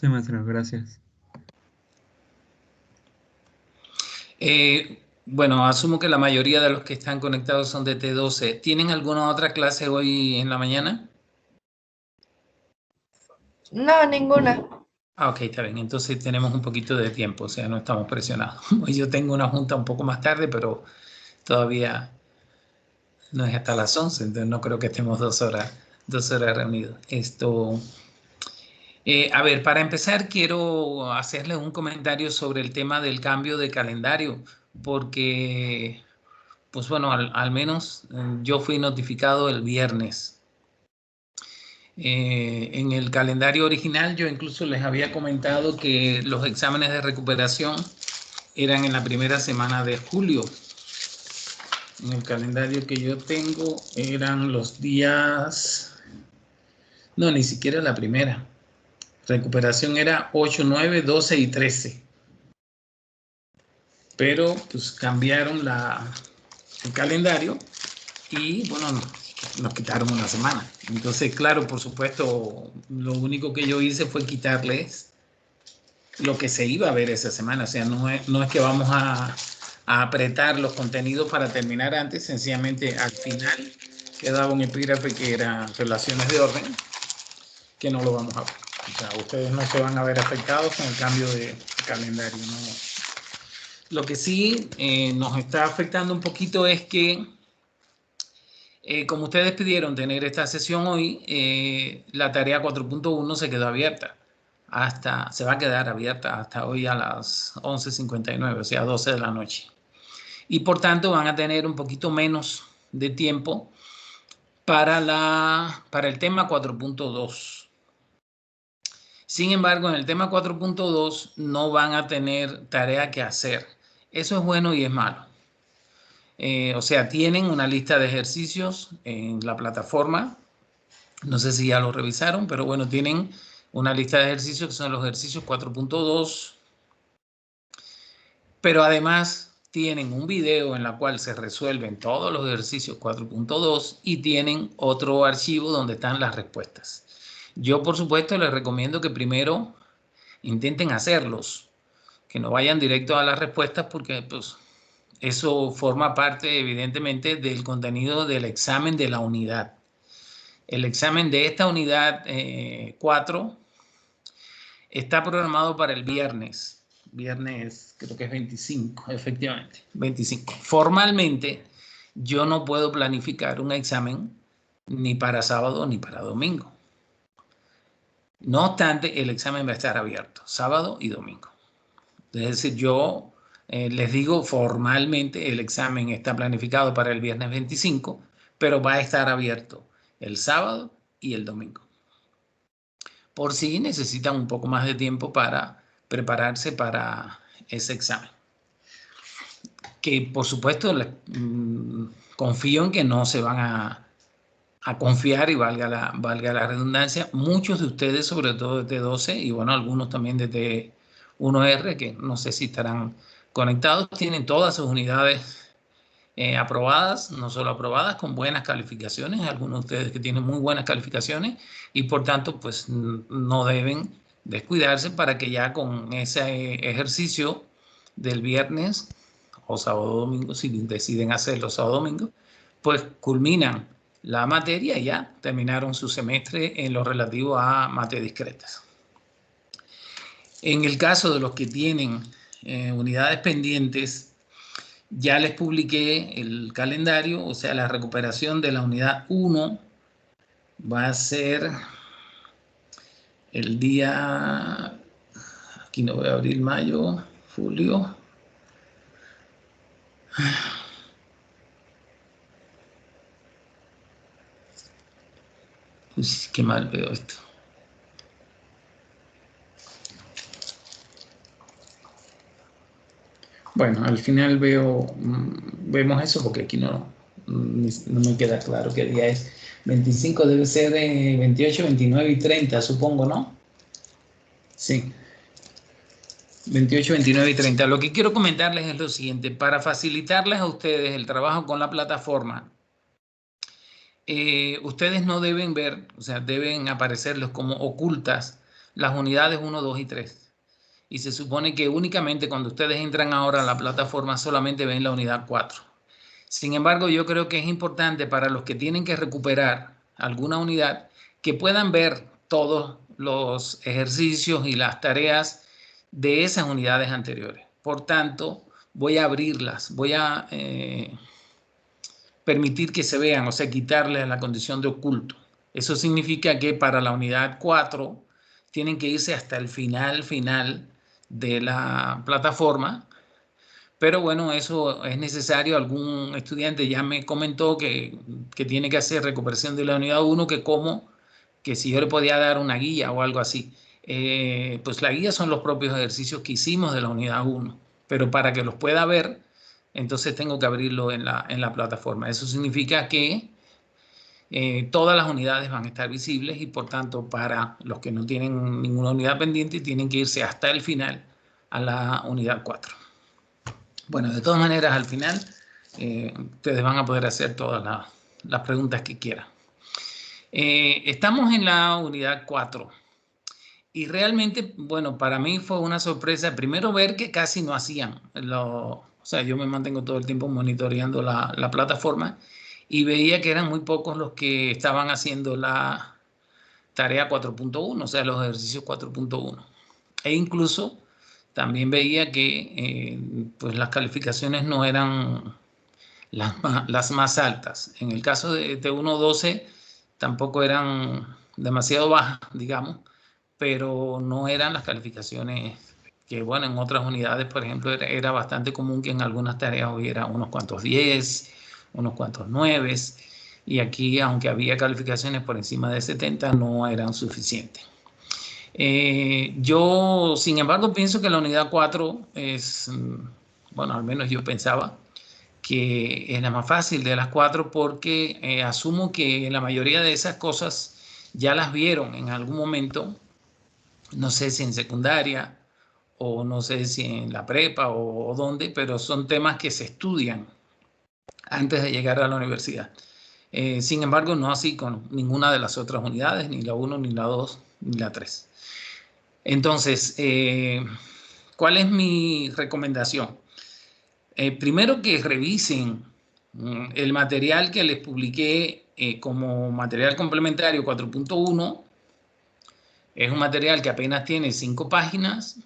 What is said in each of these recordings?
Sí, maestro, gracias. Bueno, asumo que la mayoría de los que están conectados son de T12. ¿Tienen alguna otra clase hoy en la mañana? No, ninguna. Ah, ok, está bien. Entonces tenemos un poquito de tiempo, o sea, no estamos presionados. Hoy yo tengo una junta un poco más tarde, pero todavía no es hasta las 11, entonces no creo que estemos 2 horas reunidos. A ver, para empezar, quiero hacerles un comentario sobre el tema del cambio de calendario, porque, pues bueno, al menos yo fui notificado el viernes. En el calendario original yo incluso les había comentado que los exámenes de recuperación eran en la primera semana de julio. En el calendario que yo tengo eran los días... No, ni siquiera la primera. Recuperación era 8, 9, 12 y 13. Pero pues cambiaron el calendario y bueno, nos quitaron una semana. Entonces, claro, por supuesto, lo único que yo hice fue quitarles lo que se iba a ver esa semana. O sea, no es que vamos a apretar los contenidos para terminar antes, sencillamente al final quedaba un epígrafe que era relaciones de orden, que no lo vamos a ver. O sea, ustedes no se van a ver afectados con el cambio de calendario. ¿No? Lo que sí nos está afectando un poquito es que, como ustedes pidieron tener esta sesión hoy, la tarea 4.1 se quedó abierta. Se va a quedar abierta hasta hoy a las 11:59, o sea, 12 de la noche. Y por tanto van a tener un poquito menos de tiempo para el tema 4.2. Sin embargo, en el tema 4.2 no van a tener tarea que hacer. Eso es bueno y es malo. O sea, tienen una lista de ejercicios en la plataforma. No sé si ya lo revisaron, pero bueno, tienen una lista de ejercicios que son los ejercicios 4.2. Pero además tienen un video en el cual se resuelven todos los ejercicios 4.2 y tienen otro archivo donde están las respuestas. Yo, por supuesto, les recomiendo que primero intenten hacerlos, que no vayan directo a las respuestas porque pues, eso forma parte, evidentemente, del contenido del examen de la unidad. El examen de esta unidad 4 está programado para el viernes. Viernes creo que es 25, efectivamente, 25. Formalmente, yo no puedo planificar un examen ni para sábado ni para domingo. No obstante, el examen va a estar abierto sábado y domingo. Es decir, yo les digo formalmente el examen está planificado para el viernes 25, pero va a estar abierto el sábado y el domingo. Por si necesitan un poco más de tiempo para prepararse para ese examen. Que por supuesto confío en que no se van a confiar y valga la redundancia. Muchos de ustedes, sobre todo de T12 y bueno, algunos también de T1R, que no sé si estarán conectados, tienen todas sus unidades aprobadas, no solo aprobadas, con buenas calificaciones, algunos de ustedes que tienen muy buenas calificaciones y por tanto pues no deben descuidarse para que ya con ese ejercicio del viernes o sábado o domingo, si deciden hacerlo sábado o domingo, pues culminan la materia y ya terminaron su semestre en lo relativo a materias discretas. En el caso de los que tienen unidades pendientes, ya les publiqué el calendario, o sea, la recuperación de la unidad 1 va a ser el día, aquí no voy a abrir mayo, julio. Uy, qué mal veo esto. Bueno, al final vemos eso porque aquí no me queda claro qué día es. 25 debe ser 28, 29 y 30, supongo, ¿no? Sí. 28, 29 y 30. Lo que quiero comentarles es lo siguiente. Para facilitarles a ustedes el trabajo con la plataforma, ustedes no deben ver, o sea, deben aparecerles como ocultas las unidades 1, 2 y 3. Y se supone que únicamente cuando ustedes entran ahora a la plataforma solamente ven la unidad 4. Sin embargo, yo creo que es importante para los que tienen que recuperar alguna unidad que puedan ver todos los ejercicios y las tareas de esas unidades anteriores. Por tanto, voy a abrirlas, voy a permitir que se vean, o sea, quitarles la condición de oculto. Eso significa que para la unidad 4 tienen que irse hasta el final de la plataforma. Pero bueno, eso es necesario. Algún estudiante ya me comentó que tiene que hacer recuperación de la unidad 1, que si yo le podía dar una guía o algo así. Pues la guía son los propios ejercicios que hicimos de la unidad 1, pero para que los pueda ver, entonces tengo que abrirlo en la plataforma. Eso significa que todas las unidades van a estar visibles y por tanto para los que no tienen ninguna unidad pendiente tienen que irse hasta el final a la unidad 4. Bueno, de todas maneras, al final, ustedes van a poder hacer todas las preguntas que quieran. Estamos en la unidad 4. Y realmente, bueno, para mí fue una sorpresa. Primero ver que casi no hacían. O sea, yo me mantengo todo el tiempo monitoreando la plataforma y veía que eran muy pocos los que estaban haciendo la tarea 4.1, o sea, los ejercicios 4.1. E incluso también veía que pues las calificaciones no eran las más altas. En el caso de T1.12 tampoco eran demasiado bajas, digamos, pero no eran las calificaciones que, bueno, en otras unidades, por ejemplo, era bastante común que en algunas tareas hubiera unos cuantos 10, unos cuantos 9, y aquí, aunque había calificaciones por encima de 70, no eran suficientes. Yo, sin embargo, pienso que la unidad 4 es, bueno, al menos yo pensaba que es la más fácil de las 4 porque asumo que la mayoría de esas cosas ya las vieron en algún momento, no sé si en secundaria o no sé si en la prepa o dónde, pero son temas que se estudian antes de llegar a la universidad. Sin embargo, no así con ninguna de las otras unidades, ni la 1, ni la 2, ni la 3. Entonces, ¿cuál es mi recomendación? Primero que revisen el material que les publiqué como material complementario 4.1. Es un material que apenas tiene 5 páginas.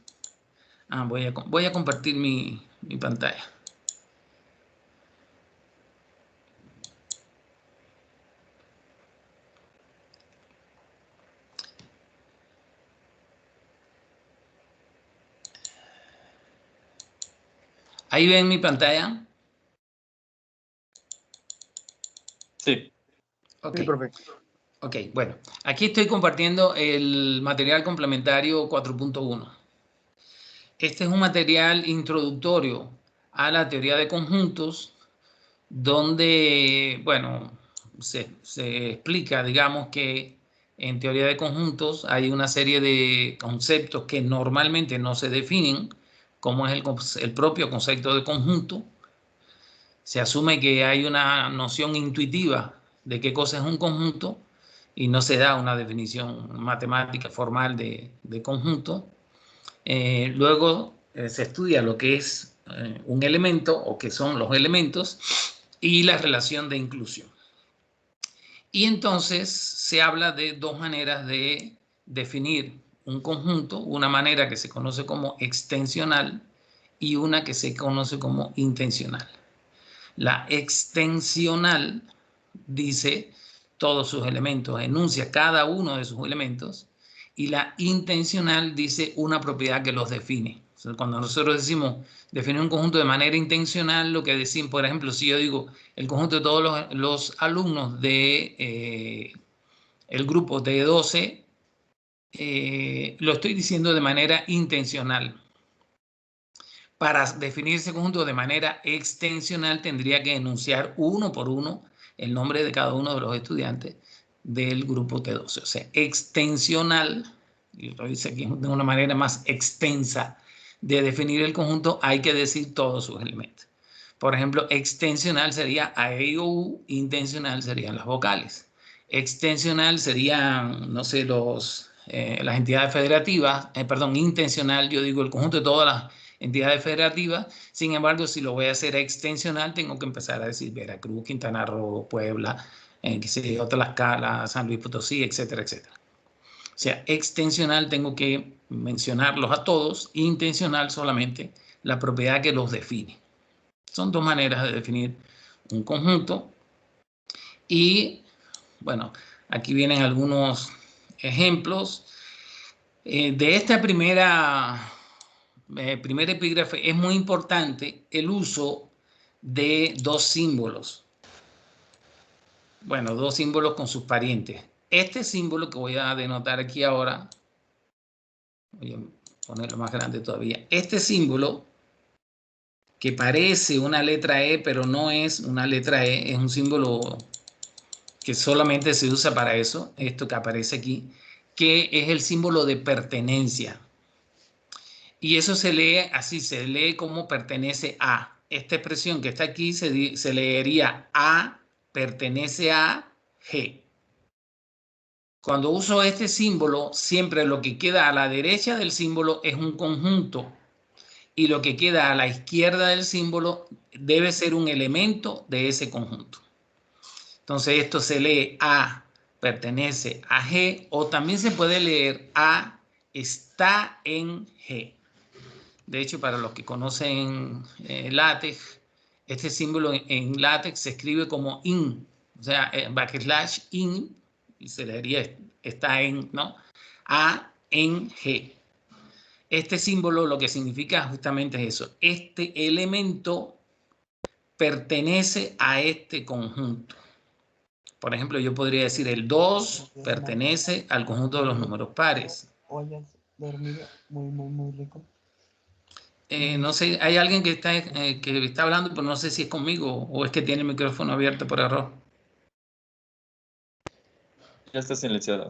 Voy a compartir mi pantalla. Ahí ven mi pantalla. Sí. Ok. Sí, profe. Ok, bueno, aquí estoy compartiendo el material complementario 4.1. Este es un material introductorio a la teoría de conjuntos donde, bueno, se explica, digamos, que en teoría de conjuntos hay una serie de conceptos que normalmente no se definen, como es el propio concepto de conjunto. Se asume que hay una noción intuitiva de qué cosa es un conjunto y no se da una definición matemática formal de conjunto. Luego se estudia lo que es un elemento o qué son los elementos y la relación de inclusión. Y entonces se habla de dos maneras de definir un conjunto, una manera que se conoce como extensional y una que se conoce como intencional. La extensional dice todos sus elementos, enuncia cada uno de sus elementos, y la intencional dice una propiedad que los define. O sea, cuando nosotros decimos definir un conjunto de manera intencional, lo que decimos, por ejemplo, si yo digo el conjunto de todos los alumnos de el grupo de 12, lo estoy diciendo de manera intencional. Para definir ese conjunto de manera extensional tendría que enunciar uno por uno el nombre de cada uno de los estudiantes del grupo T12. O sea, extensional, y lo dice aquí de una manera más extensa de definir el conjunto, hay que decir todos sus elementos. Por ejemplo, extensional sería A, E, I, O, U, intencional serían las vocales. Extensional serían, no sé, los las entidades federativas, perdón, intencional, yo digo el conjunto de todas las entidades federativas. Sin embargo, si lo voy a hacer extensional, tengo que empezar a decir Veracruz, Quintana Roo, Puebla, qué sé yo, Tlaxcala, San Luis Potosí, etcétera, etcétera. O sea, extensional tengo que mencionarlos a todos, intencional solamente la propiedad que los define. Son dos maneras de definir un conjunto. Y, bueno, aquí vienen algunos ejemplos. De esta primer epígrafe es muy importante el uso de dos símbolos. Bueno, dos símbolos con sus parientes. Este símbolo que voy a denotar aquí ahora, voy a ponerlo más grande todavía. Este símbolo, que parece una letra E, pero no es una letra E, es un símbolo que solamente se usa para eso, esto que aparece aquí, que es el símbolo de pertenencia. Y eso se lee así, se lee como pertenece a. Esta expresión que está aquí se leería A pertenece a G. Cuando uso este símbolo, siempre lo que queda a la derecha del símbolo es un conjunto y lo que queda a la izquierda del símbolo debe ser un elemento de ese conjunto. Entonces esto se lee A pertenece a G, o también se puede leer A está en G. De hecho, para los que conocen LaTeX, este símbolo en LaTeX se escribe como in, o sea, backslash in, y se leería está en, ¿no? A en G. Este símbolo lo que significa justamente es eso. Este elemento pertenece a este conjunto. Por ejemplo, yo podría decir el 2 pertenece al conjunto de los números pares. Hoy has dormido muy rico. No sé, hay alguien que está hablando, pero no sé si es conmigo o es que tiene el micrófono abierto por error. Ya está silenciado.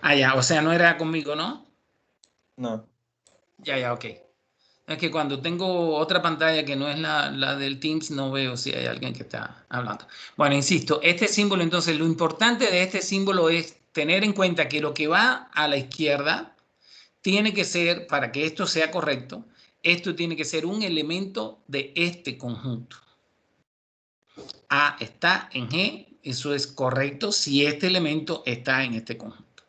Ah, ya, o sea, no era conmigo, ¿no? No. Ya, ok. Es que cuando tengo otra pantalla que no es la del Teams, no veo si hay alguien que está hablando. Bueno, insisto, este símbolo, entonces, lo importante de este símbolo es tener en cuenta que lo que va a la izquierda tiene que ser, para que esto sea correcto, esto tiene que ser un elemento de este conjunto. A está en G, eso es correcto si este elemento está en este conjunto.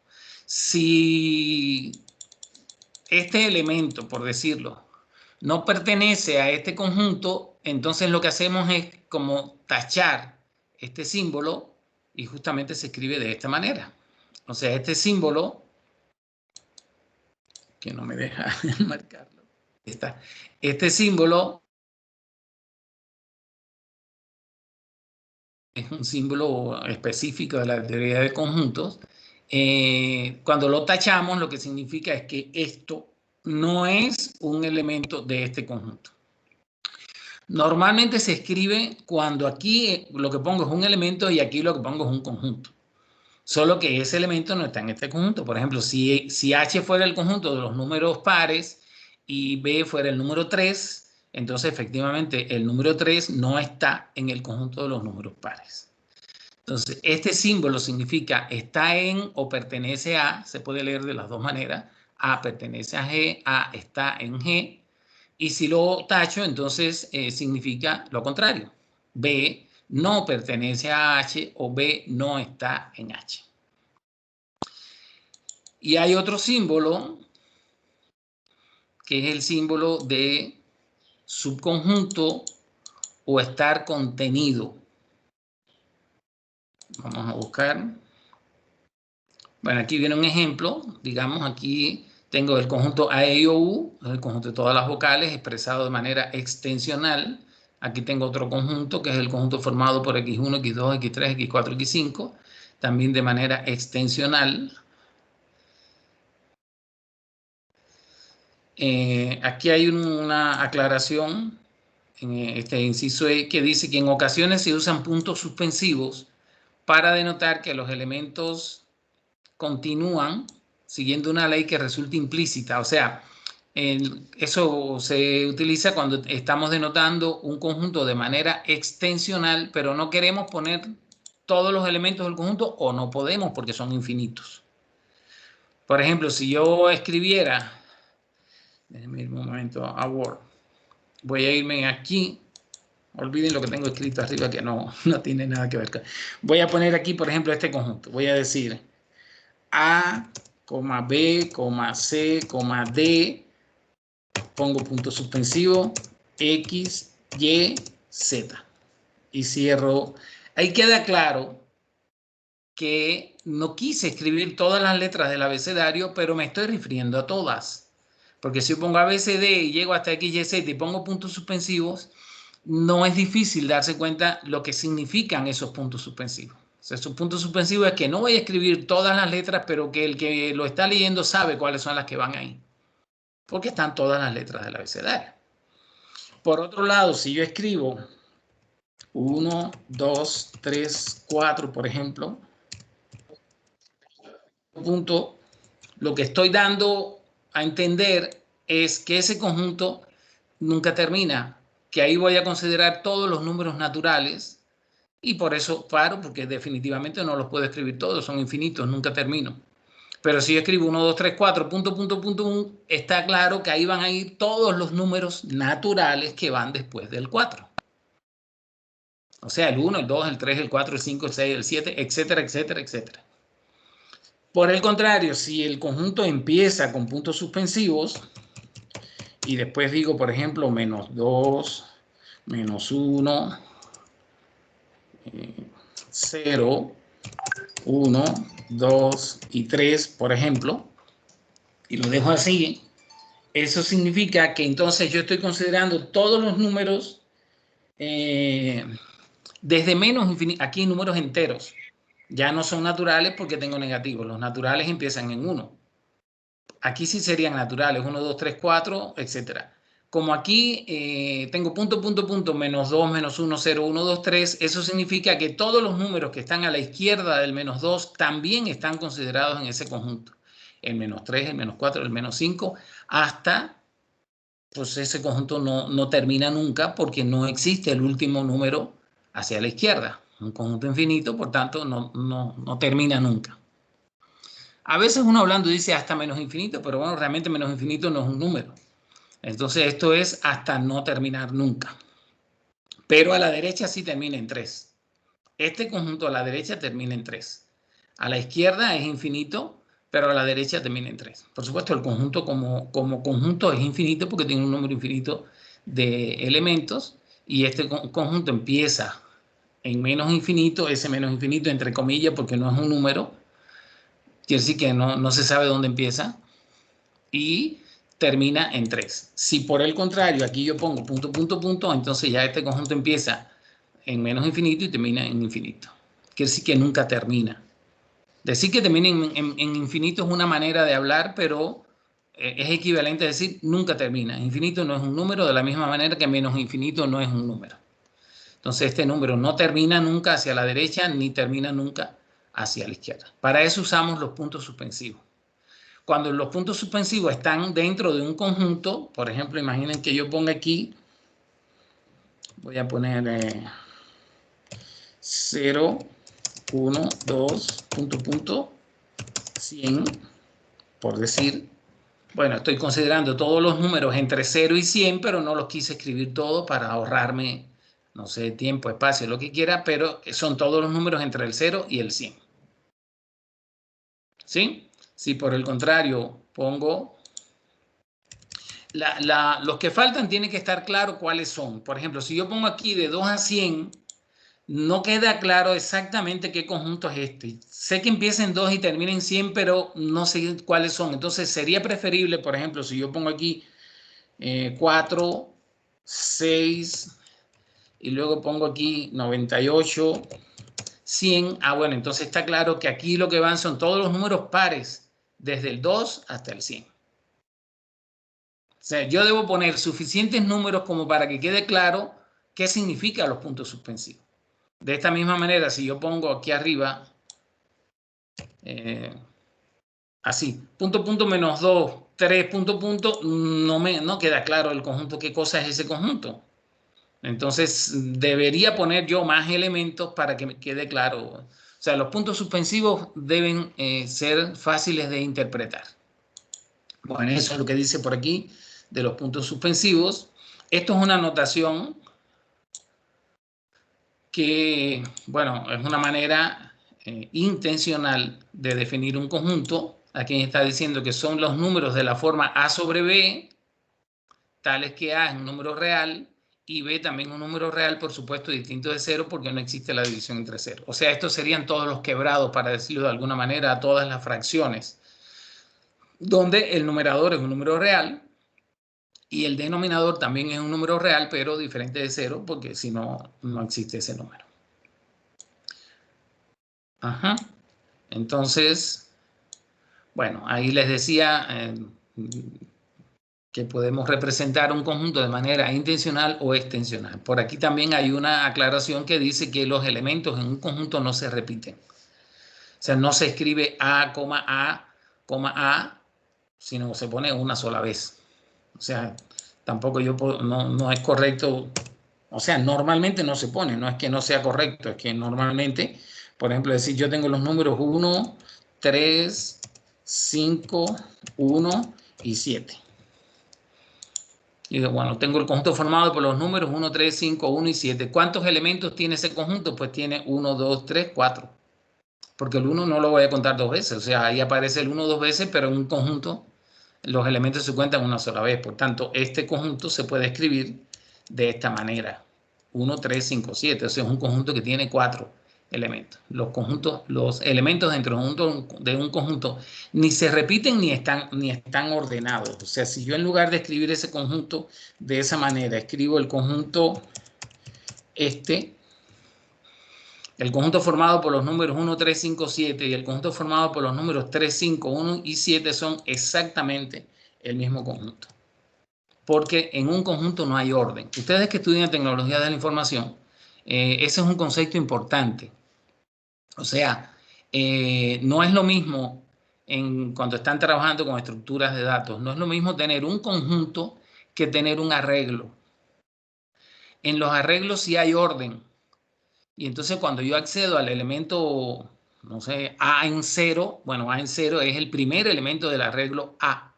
Si este elemento, por decirlo, no pertenece a este conjunto, entonces lo que hacemos es como tachar este símbolo y justamente se escribe de esta manera. O sea, este símbolo, que no me deja marcarlo, este símbolo es un símbolo específico de la teoría de conjuntos. Cuando lo tachamos, lo que significa es que esto no es un elemento de este conjunto. Normalmente se escribe cuando aquí lo que pongo es un elemento y aquí lo que pongo es un conjunto. Solo que ese elemento no está en este conjunto. Por ejemplo, si H fuera el conjunto de los números pares y B fuera el número 3, entonces efectivamente el número 3 no está en el conjunto de los números pares. Entonces, este símbolo significa está en o pertenece a, se puede leer de las dos maneras, A pertenece a G, A está en G, y si lo tacho, entonces significa lo contrario. B no pertenece a H o B no está en H. Y hay otro símbolo, que es el símbolo de subconjunto o estar contenido. Vamos a buscar. Bueno, aquí viene un ejemplo. Digamos, aquí tengo el conjunto A, E, I, O, U, el conjunto de todas las vocales expresado de manera extensional. Aquí tengo otro conjunto, que es el conjunto formado por X1, X2, X3, X4, X5, también de manera extensional. Aquí hay una aclaración en este inciso E que dice que en ocasiones se usan puntos suspensivos para denotar que los elementos continúan siguiendo una ley que resulta implícita. O sea, eso se utiliza cuando estamos denotando un conjunto de manera extensional, pero no queremos poner todos los elementos del conjunto o no podemos porque son infinitos. Por ejemplo, si yo escribiera, déjenme irme un momento a Word, voy a irme aquí, olviden lo que tengo escrito arriba que no tiene nada que ver con. Voy a poner aquí, por ejemplo, este conjunto. Voy a decir A, B, C, D, pongo punto suspensivo, X, Y, Z. Y cierro. Ahí queda claro que no quise escribir todas las letras del abecedario, pero me estoy refiriendo a todas. Porque si yo pongo ABCD y llego hasta X, Y, Z y pongo puntos suspensivos, no es difícil darse cuenta lo que significan esos puntos suspensivos. O sea, esos puntos suspensivos es que no voy a escribir todas las letras, pero que el que lo está leyendo sabe cuáles son las que van ahí. Porque están todas las letras del abecedario. Por otro lado, si yo escribo 1, 2, 3, 4, por ejemplo, punto, lo que estoy dando a entender es que ese conjunto nunca termina, que ahí voy a considerar todos los números naturales y por eso paro, porque definitivamente no los puedo escribir todos, son infinitos, nunca termino. Pero si yo escribo 1, 2, 3, 4, punto, punto, punto, 1, está claro que ahí van a ir todos los números naturales que van después del 4. O sea, el 1, el 2, el 3, el 4, el 5, el 6, el 7, etcétera, etcétera, etcétera. Por el contrario, si el conjunto empieza con puntos suspensivos y después digo, por ejemplo, menos 2, menos 1, 0, 1, 2 y 3, por ejemplo, y lo dejo así, eso significa que entonces yo estoy considerando todos los números desde menos infinito, aquí números enteros. Ya no son naturales porque tengo negativos. Los naturales empiezan en 1. Aquí sí serían naturales, 1, 2, 3, 4, etc. Como aquí tengo punto, punto, punto, menos 2, menos 1, 0, 1, 2, 3, eso significa que todos los números que están a la izquierda del menos 2 también están considerados en ese conjunto. El menos 3, el menos 4, el menos 5, hasta, pues ese conjunto no termina nunca porque no existe el último número hacia la izquierda. Un conjunto infinito, por tanto, no termina nunca. A veces uno hablando dice hasta menos infinito, pero bueno, realmente menos infinito no es un número. Entonces esto es hasta no terminar nunca. Pero a la derecha sí termina en 3. Este conjunto a la derecha termina en 3. A la izquierda es infinito, pero a la derecha termina en 3. Por supuesto, el conjunto como conjunto es infinito porque tiene un número infinito de elementos y este conjunto empieza en menos infinito, ese menos infinito entre comillas porque no es un número, quiere decir que no se sabe dónde empieza y termina en 3. Si por el contrario aquí yo pongo punto, punto, punto, entonces ya este conjunto empieza en menos infinito y termina en infinito. Quiere decir que nunca termina. Decir que termina en infinito es una manera de hablar, pero es equivalente a decir nunca termina. Infinito no es un número de la misma manera que menos infinito no es un número. Entonces este número no termina nunca hacia la derecha ni termina nunca hacia la izquierda. Para eso usamos los puntos suspensivos. Cuando los puntos suspensivos están dentro de un conjunto, por ejemplo, imaginen que yo ponga aquí, voy a poner 0, 1, 2, punto, punto, 100, por decir, bueno, estoy considerando todos los números entre 0 y 100, pero no los quise escribir todos para ahorrarme, no sé, tiempo, espacio, lo que quiera, pero son todos los números entre el 0 y el 100. ¿Sí? Si por el contrario pongo los que faltan, tiene que estar claro cuáles son. Por ejemplo, si yo pongo aquí de 2 a 100, no queda claro exactamente qué conjunto es este. Sé que empieza en 2 y termina en 100, pero no sé cuáles son. Entonces sería preferible, por ejemplo, si yo pongo aquí 4, 6 y luego pongo aquí 98, 100. Ah, bueno, entonces está claro que aquí lo que van son todos los números pares, desde el 2 hasta el 100. O sea, yo debo poner suficientes números como para que quede claro qué significan los puntos suspensivos. De esta misma manera, si yo pongo aquí arriba, así, punto, punto, menos 2, 3, punto, punto, no queda claro el conjunto, qué cosa es ese conjunto. Entonces, debería poner yo más elementos para que me quede claro. O sea, los puntos suspensivos deben ser fáciles de interpretar. Bueno, eso es lo que dice por aquí de los puntos suspensivos. Esto es una notación que, bueno, es una manera intencional de definir un conjunto. Aquí está diciendo que son los números de la forma A sobre B, tales que A es un número real y B también un número real, por supuesto, distinto de 0 porque no existe la división entre 0. O sea, estos serían todos los quebrados, para decirlo de alguna manera, todas las fracciones, donde el numerador es un número real y el denominador también es un número real, pero diferente de 0, porque si no, no existe ese número. Ajá. Entonces, bueno, ahí les decía que podemos representar un conjunto de manera intencional o extensional. Por aquí también hay una aclaración que dice que los elementos en un conjunto no se repiten. O sea, no se escribe A, A, sino se pone una sola vez. O sea, tampoco no es correcto. O sea, normalmente no se pone, no es que no sea correcto, es que normalmente, por ejemplo, decir yo tengo los números 1, 3, 5, 1 y 7. Y bueno, tengo el conjunto formado por los números 1, 3, 5, 1 y 7. ¿Cuántos elementos tiene ese conjunto? Pues tiene 1, 2, 3, 4. Porque el 1 no lo voy a contar dos veces. O sea, ahí aparece el 1 dos veces, pero en un conjunto los elementos se cuentan una sola vez. Por tanto, este conjunto se puede escribir de esta manera. 1, 3, 5, 7. O sea, es un conjunto que tiene 4 elementos. Los elementos dentro de un conjunto ni se repiten ni están ordenados. O sea, si yo en lugar de escribir ese conjunto de esa manera, escribo el conjunto el conjunto formado por los números 1, 3, 5, 7 y el conjunto formado por los números 3, 5, 1 y 7 son exactamente el mismo conjunto. Porque en un conjunto no hay orden. Ustedes que estudian tecnología de la información, ese es un concepto importante. O sea, no es lo mismo cuando están trabajando con estructuras de datos, no es lo mismo tener un conjunto que tener un arreglo. En los arreglos sí hay orden. Y entonces cuando yo accedo al elemento, no sé, A en 0, bueno, A en 0 es el primer elemento del arreglo A.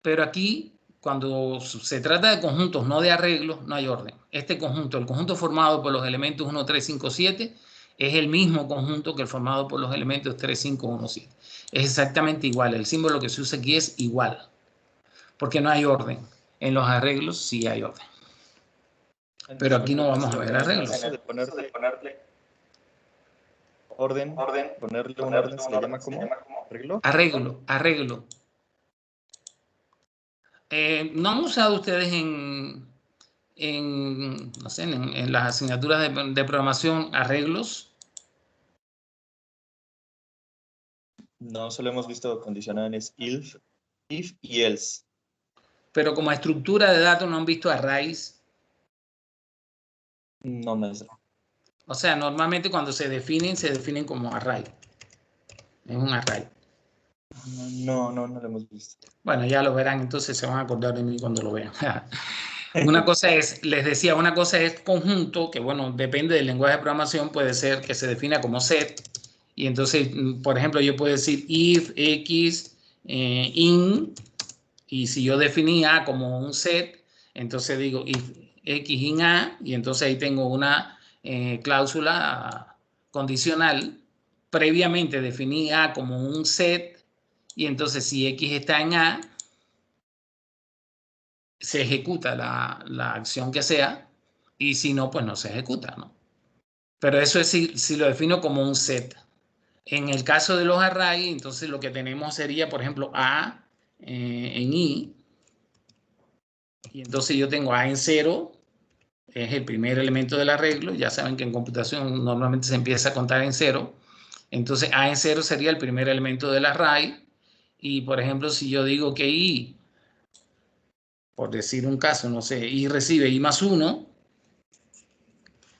Pero aquí, cuando se trata de conjuntos, no de arreglos, no hay orden. Este conjunto, el conjunto formado por los elementos 1, 3, 5, 7, es el mismo conjunto que el formado por los elementos 3, 5, 1, 7. Es exactamente igual. El símbolo que se usa aquí es igual. Porque no hay orden. En los arreglos sí hay orden. Pero aquí no vamos a ver arreglos. De ponerle orden, ponerle un orden se le llama como arreglo. Arreglo. ¿No han usado ustedes no sé, en las asignaturas de programación arreglos? No, solo hemos visto condicionales if y else. Pero como estructura de datos no han visto arrays. No, maestro. O sea, normalmente cuando se definen como array. Es un array. No lo hemos visto. Bueno, ya lo verán, entonces se van a acordar de mí cuando lo vean. Una cosa es, les decía, una cosa es conjunto, que bueno, depende del lenguaje de programación, puede ser que se defina como set. Y entonces, por ejemplo, yo puedo decir if x in, y si yo definía A como un set, entonces digo if x in A, y entonces ahí tengo una cláusula condicional. Previamente definí A como un set, y entonces si x está en A, se ejecuta la acción que sea, y si no, pues no se ejecuta, ¿no? Pero eso es si lo defino como un set. En el caso de los arrays, entonces lo que tenemos sería, por ejemplo, A en I, y entonces yo tengo A en 0, es el primer elemento del arreglo. Ya saben que en computación normalmente se empieza a contar en 0. Entonces A en 0 sería el primer elemento del array. Y por ejemplo, si yo digo que I, por decir un caso, no sé, I recibe I más 1,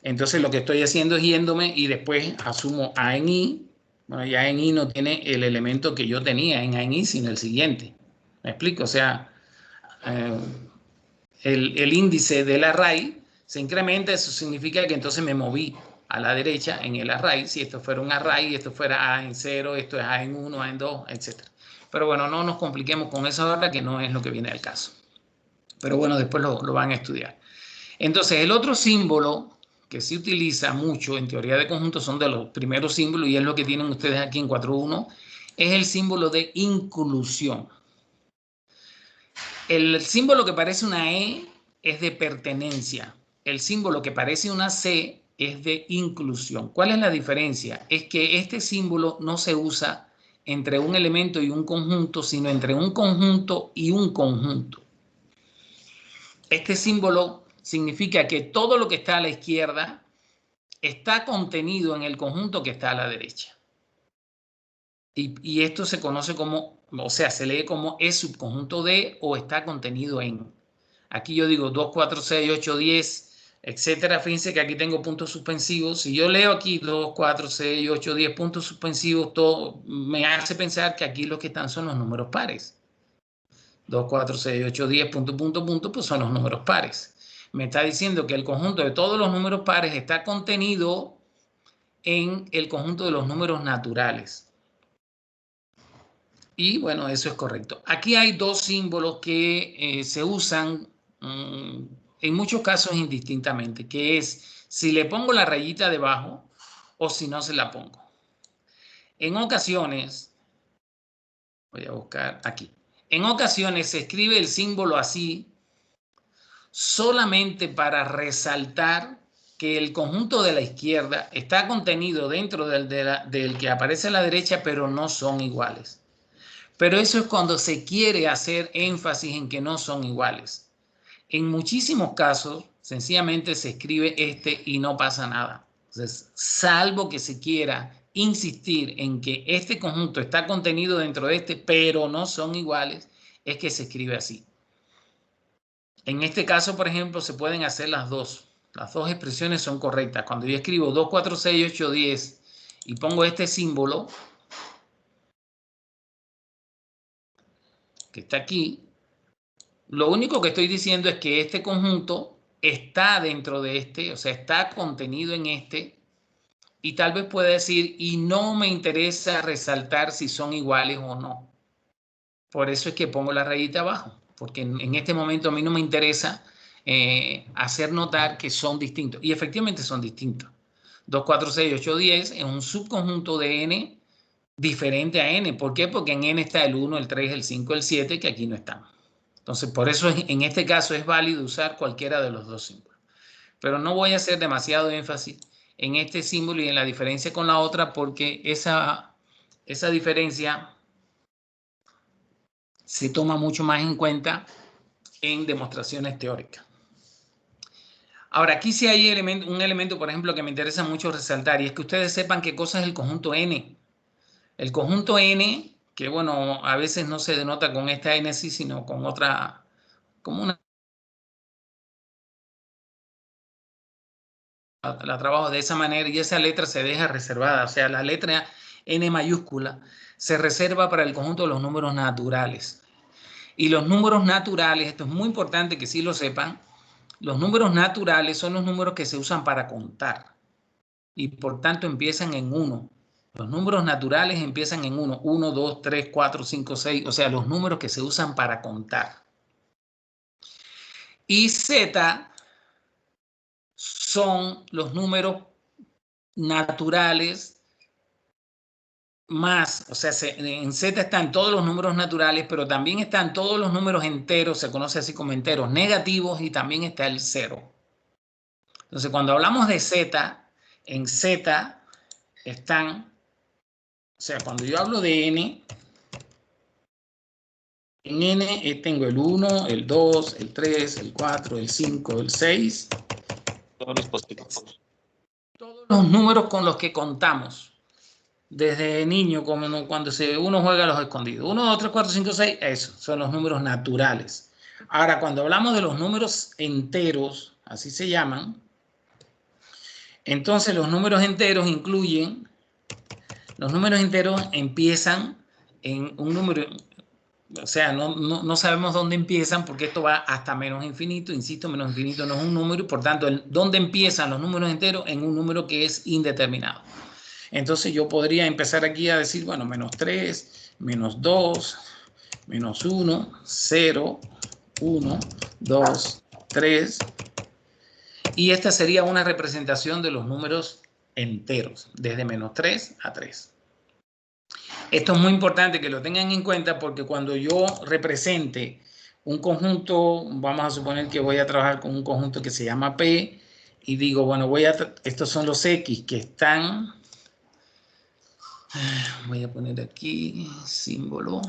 entonces lo que estoy haciendo es yéndome y después asumo A en I. Bueno, ya en I no tiene el elemento que yo tenía en A en I, sino el siguiente. ¿Me explico? O sea, el índice del array se incrementa, eso significa que entonces me moví a la derecha en el array. Si esto fuera un array, esto fuera A en 0, esto es A en 1, A en 2, etc. Pero bueno, no nos compliquemos con eso ahora, que no es lo que viene al caso. Pero bueno, después lo van a estudiar. Entonces, el otro símbolo que se utiliza mucho en teoría de conjuntos, son de los primeros símbolos, y es lo que tienen ustedes aquí en 4.1, es el símbolo de inclusión. El símbolo que parece una E es de pertenencia. El símbolo que parece una C es de inclusión. ¿Cuál es la diferencia? Es que este símbolo no se usa entre un elemento y un conjunto, sino entre un conjunto y un conjunto. Este símbolo significa que todo lo que está a la izquierda está contenido en el conjunto que está a la derecha. Y esto se conoce como, o sea, se lee como es subconjunto de o está contenido en. Aquí yo digo 2, 4, 6, 8, 10, etcétera. Fíjense que aquí tengo puntos suspensivos. Si yo leo aquí 2, 4, 6, 8, 10 puntos suspensivos, todo me hace pensar que aquí lo que están son los números pares. 2, 4, 6, 8, 10, punto, punto, punto, pues son los números pares. Me está diciendo que el conjunto de todos los números pares está contenido en el conjunto de los números naturales. Y bueno, eso es correcto. Aquí hay dos símbolos que se usan en muchos casos indistintamente, que es si le pongo la rayita debajo o si no se la pongo. En ocasiones, voy a buscar aquí, en ocasiones se escribe el símbolo así solamente para resaltar que el conjunto de la izquierda está contenido dentro del que aparece a la derecha, pero no son iguales. Pero eso es cuando se quiere hacer énfasis en que no son iguales. En muchísimos casos, sencillamente se escribe este y no pasa nada. Entonces, salvo que se quiera insistir en que este conjunto está contenido dentro de este, pero no son iguales, es que se escribe así. En este caso, por ejemplo, se pueden hacer las dos. Las dos expresiones son correctas. Cuando yo escribo 2, 4, 6, 8, 10 y pongo este símbolo que está aquí, lo único que estoy diciendo es que este conjunto está dentro de este, o sea, está contenido en este, y tal vez pueda decir, y no me interesa resaltar si son iguales o no. Por eso es que pongo la rayita abajo, porque en este momento a mí no me interesa hacer notar que son distintos, y efectivamente son distintos. 2, 4, 6, 8, 10 es un subconjunto de n diferente a n. ¿Por qué? Porque en n está el 1, el 3, el 5, el 7, que aquí no están. Entonces, por eso en este caso es válido usar cualquiera de los dos símbolos. Pero no voy a hacer demasiado énfasis en este símbolo y en la diferencia con la otra, porque esa diferencia se toma mucho más en cuenta en demostraciones teóricas. Ahora, aquí sí hay un elemento, por ejemplo, que me interesa mucho resaltar, y es que ustedes sepan qué cosa es el conjunto N. El conjunto N, que bueno, a veces no se denota con esta N sí, sino con otra, como una... La trabajo de esa manera y esa letra se deja reservada. O sea, la letra N mayúscula se reserva para el conjunto de los números naturales. Y los números naturales, esto es muy importante que sí lo sepan, los números naturales son los números que se usan para contar. Y por tanto empiezan en 1. Los números naturales empiezan en 1. 1, 2, 3, 4, 5, 6. O sea, los números que se usan para contar. Y Z son los números naturales más, o sea, en Z están todos los números naturales, pero también están todos los números enteros, se conoce así como enteros negativos, y también está el 0. Entonces, cuando hablamos de Z, en Z están, o sea, cuando yo hablo de N, en N tengo el 1, el 2, el 3, el 4, el 5, el 6. Todos los positivos. Todos los números con los que contamos desde niño, como cuando uno juega a los escondidos. 1, 2, 3, 4, 5, 6, esos son los números naturales. Ahora, cuando hablamos de los números enteros, así se llaman, entonces los números enteros incluyen, los números enteros empiezan en un número, O sea, no sabemos dónde empiezan porque esto va hasta menos infinito. Insisto, menos infinito no es un número y por tanto, ¿dónde empiezan los números enteros? En un número que es indeterminado. Entonces yo podría empezar aquí a decir, bueno, menos 3, menos 2, menos 1, 0, 1, 2, 3. Y esta sería una representación de los números enteros, desde menos 3 a 3. Esto es muy importante que lo tengan en cuenta porque cuando yo represente un conjunto, vamos a suponer que voy a trabajar con un conjunto que se llama P y digo, bueno, estos son los X que están, voy a poner aquí símbolo.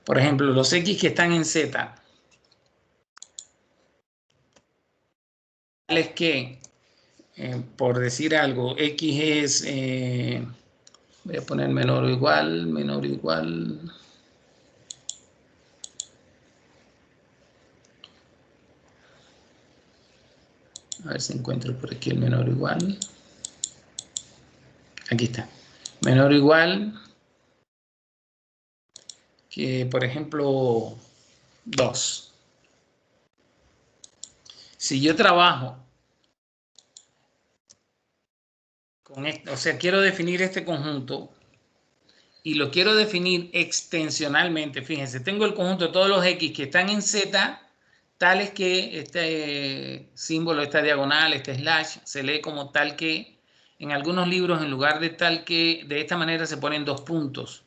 Por ejemplo, los X que están en Z. Es que, por decir algo, X es, voy a poner menor o igual, menor o igual. A ver si encuentro por aquí el menor o igual. Aquí está. Menor o igual que, por ejemplo, 2. Si yo trabajo con esto, o sea, quiero definir este conjunto y lo quiero definir extensionalmente. Fíjense, tengo el conjunto de todos los X que están en Z, tales que este símbolo, esta diagonal, este slash, se lee como tal que. En algunos libros, en lugar de tal que, de esta manera se ponen 2 puntos.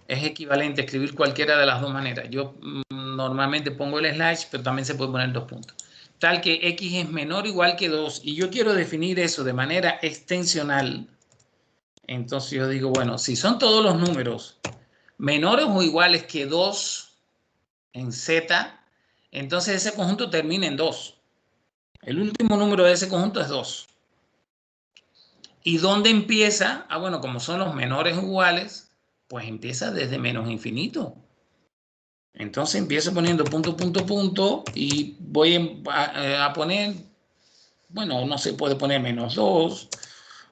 Es equivalente a escribir cualquiera de las dos maneras. Yo normalmente pongo el slash, pero también se puede poner 2 puntos. Tal que X es menor o igual que 2. Y yo quiero definir eso de manera extensional. Entonces yo digo, bueno, si son todos los números menores o iguales que 2 en Z, entonces ese conjunto termina en 2. El último número de ese conjunto es 2. ¿Y dónde empieza? Ah, bueno, como son los menores iguales, pues empieza desde menos infinito. Entonces empiezo poniendo punto, punto, punto y voy a poner, bueno, no se puede poner menos 2,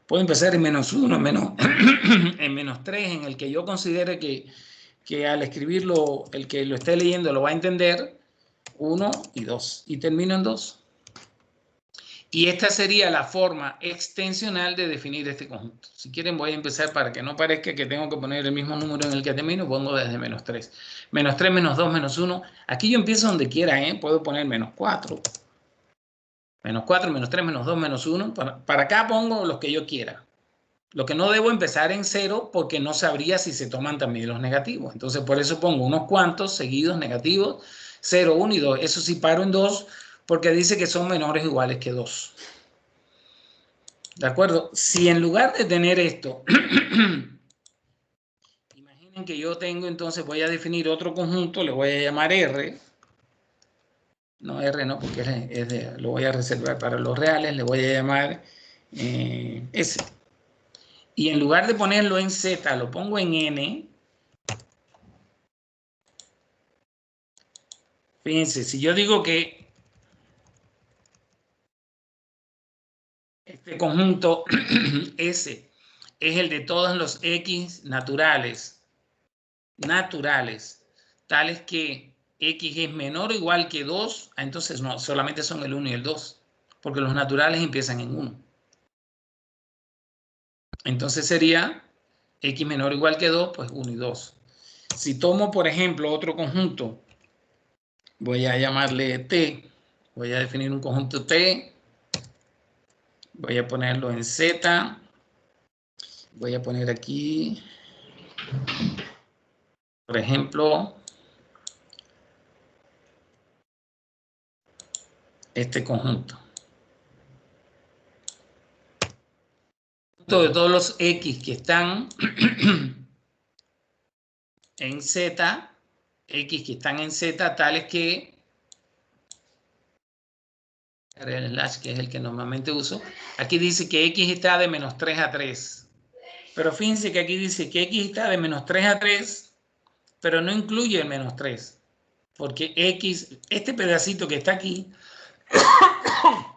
puedo empezar en menos 1, en menos 3, en el que yo considere que al escribirlo, el que lo esté leyendo lo va a entender, 1 y 2, y termino en 2. Y esta sería la forma extensional de definir este conjunto. Si quieren voy a empezar para que no parezca que tengo que poner el mismo número en el que termino, pongo desde menos 3. Menos 3, menos 2, menos 1. Aquí yo empiezo donde quiera, ¿eh? Puedo poner menos 4. Menos 4, menos 3, menos 2, menos 1. Para acá pongo los que yo quiera. Lo que no debo empezar en 0 porque no sabría si se toman también los negativos. Entonces por eso pongo unos cuantos seguidos negativos, 0, 1 y 2. Eso sí paro en 2 porque dice que son menores o iguales que 2. ¿De acuerdo? Si en lugar de tener esto, imaginen que yo tengo, entonces voy a definir otro conjunto, le voy a llamar R. No, R no, porque lo voy a reservar para los reales, le voy a llamar S. Y en lugar de ponerlo en Z, lo pongo en N. Fíjense, si yo digo que este conjunto S es el de todos los X naturales, tales que X es menor o igual que 2, entonces no, solamente son el 1 y el 2, porque los naturales empiezan en 1. Entonces sería X menor o igual que 2, pues 1 y 2. Si tomo, por ejemplo, otro conjunto, voy a llamarle T, voy a definir un conjunto T, voy a ponerlo en Z, voy a poner aquí, por ejemplo, este conjunto. De todos los X que están en Z, X que están en Z, tales que el slash, que es el que normalmente uso, aquí dice que X está de menos 3 a 3. Pero fíjense que aquí dice que X está de menos 3 a 3 pero no incluye el menos 3. Porque X, este pedacito que está aquí,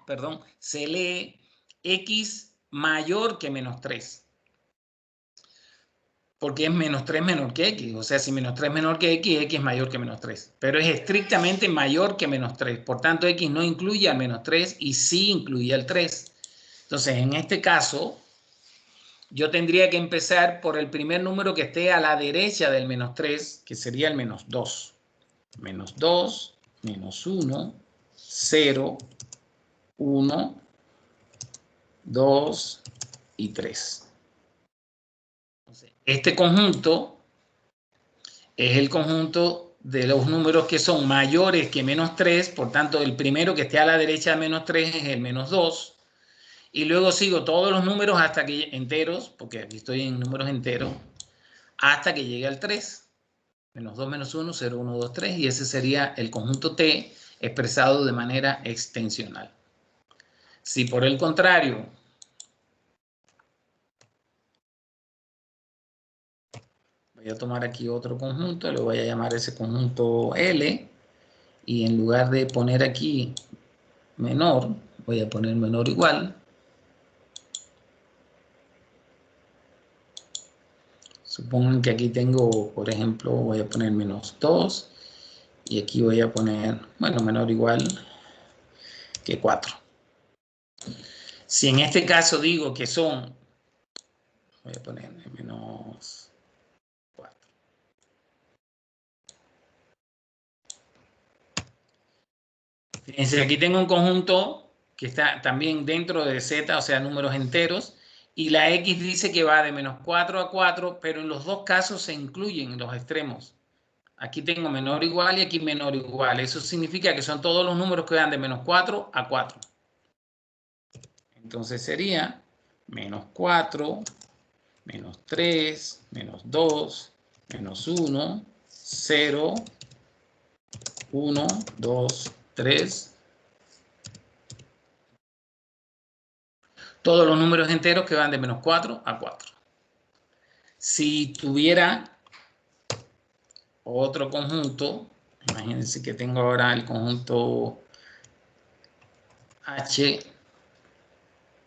perdón, se lee X mayor que menos 3. Porque es menos 3 menor que X. O sea, si menos 3 menor que X, X es mayor que menos 3. Pero es estrictamente mayor que menos 3. Por tanto, X no incluye al menos 3 y sí incluye al 3. Entonces, en este caso, yo tendría que empezar por el primer número que esté a la derecha del menos 3, que sería el menos 2. Menos 2, menos 1, 0, 1, 2 y 3. Entonces, este conjunto es el conjunto de los números que son mayores que menos 3, por tanto, el primero que esté a la derecha de menos 3 es el menos 2, y luego sigo todos los números hasta que enteros, porque aquí estoy en números enteros, hasta que llegue al 3. Menos 2, menos 1, 0, 1, 2, 3, y ese sería el conjunto T expresado de manera extensional. Si por el contrario, voy a tomar aquí otro conjunto, le voy a llamar ese conjunto L, y en lugar de poner aquí menor, voy a poner menor igual. Supongan que aquí tengo, por ejemplo, voy a poner menos 2, y aquí voy a poner, bueno, menor igual que 4. Si en este caso digo que son, voy a poner menos 4. Fíjense, aquí tengo un conjunto que está también dentro de Z, o sea, números enteros, y la X dice que va de menos 4 a 4, pero en los dos casos se incluyen en los extremos. Aquí tengo menor o igual y aquí menor o igual. Eso significa que son todos los números que van de menos 4 a 4. Entonces sería menos 4, menos 3, menos 2, menos 1, 0, 1, 2, 3. Todos los números enteros que van de menos 4 a 4. Si tuviera otro conjunto, imagínense que tengo ahora el conjunto H.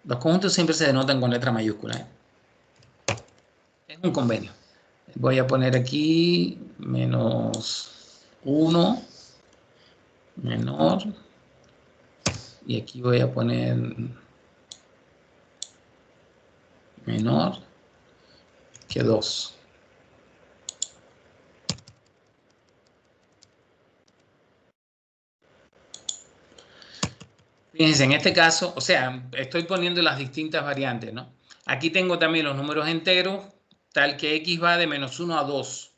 Los conjuntos siempre se denotan con letra mayúscula. Es un convenio. Voy a poner aquí menos 1, menor, y aquí voy a poner menor que 2. Fíjense, en este caso, o sea, estoy poniendo las distintas variantes, ¿no? Aquí tengo también los números enteros, tal que X va de menos 1 a 2.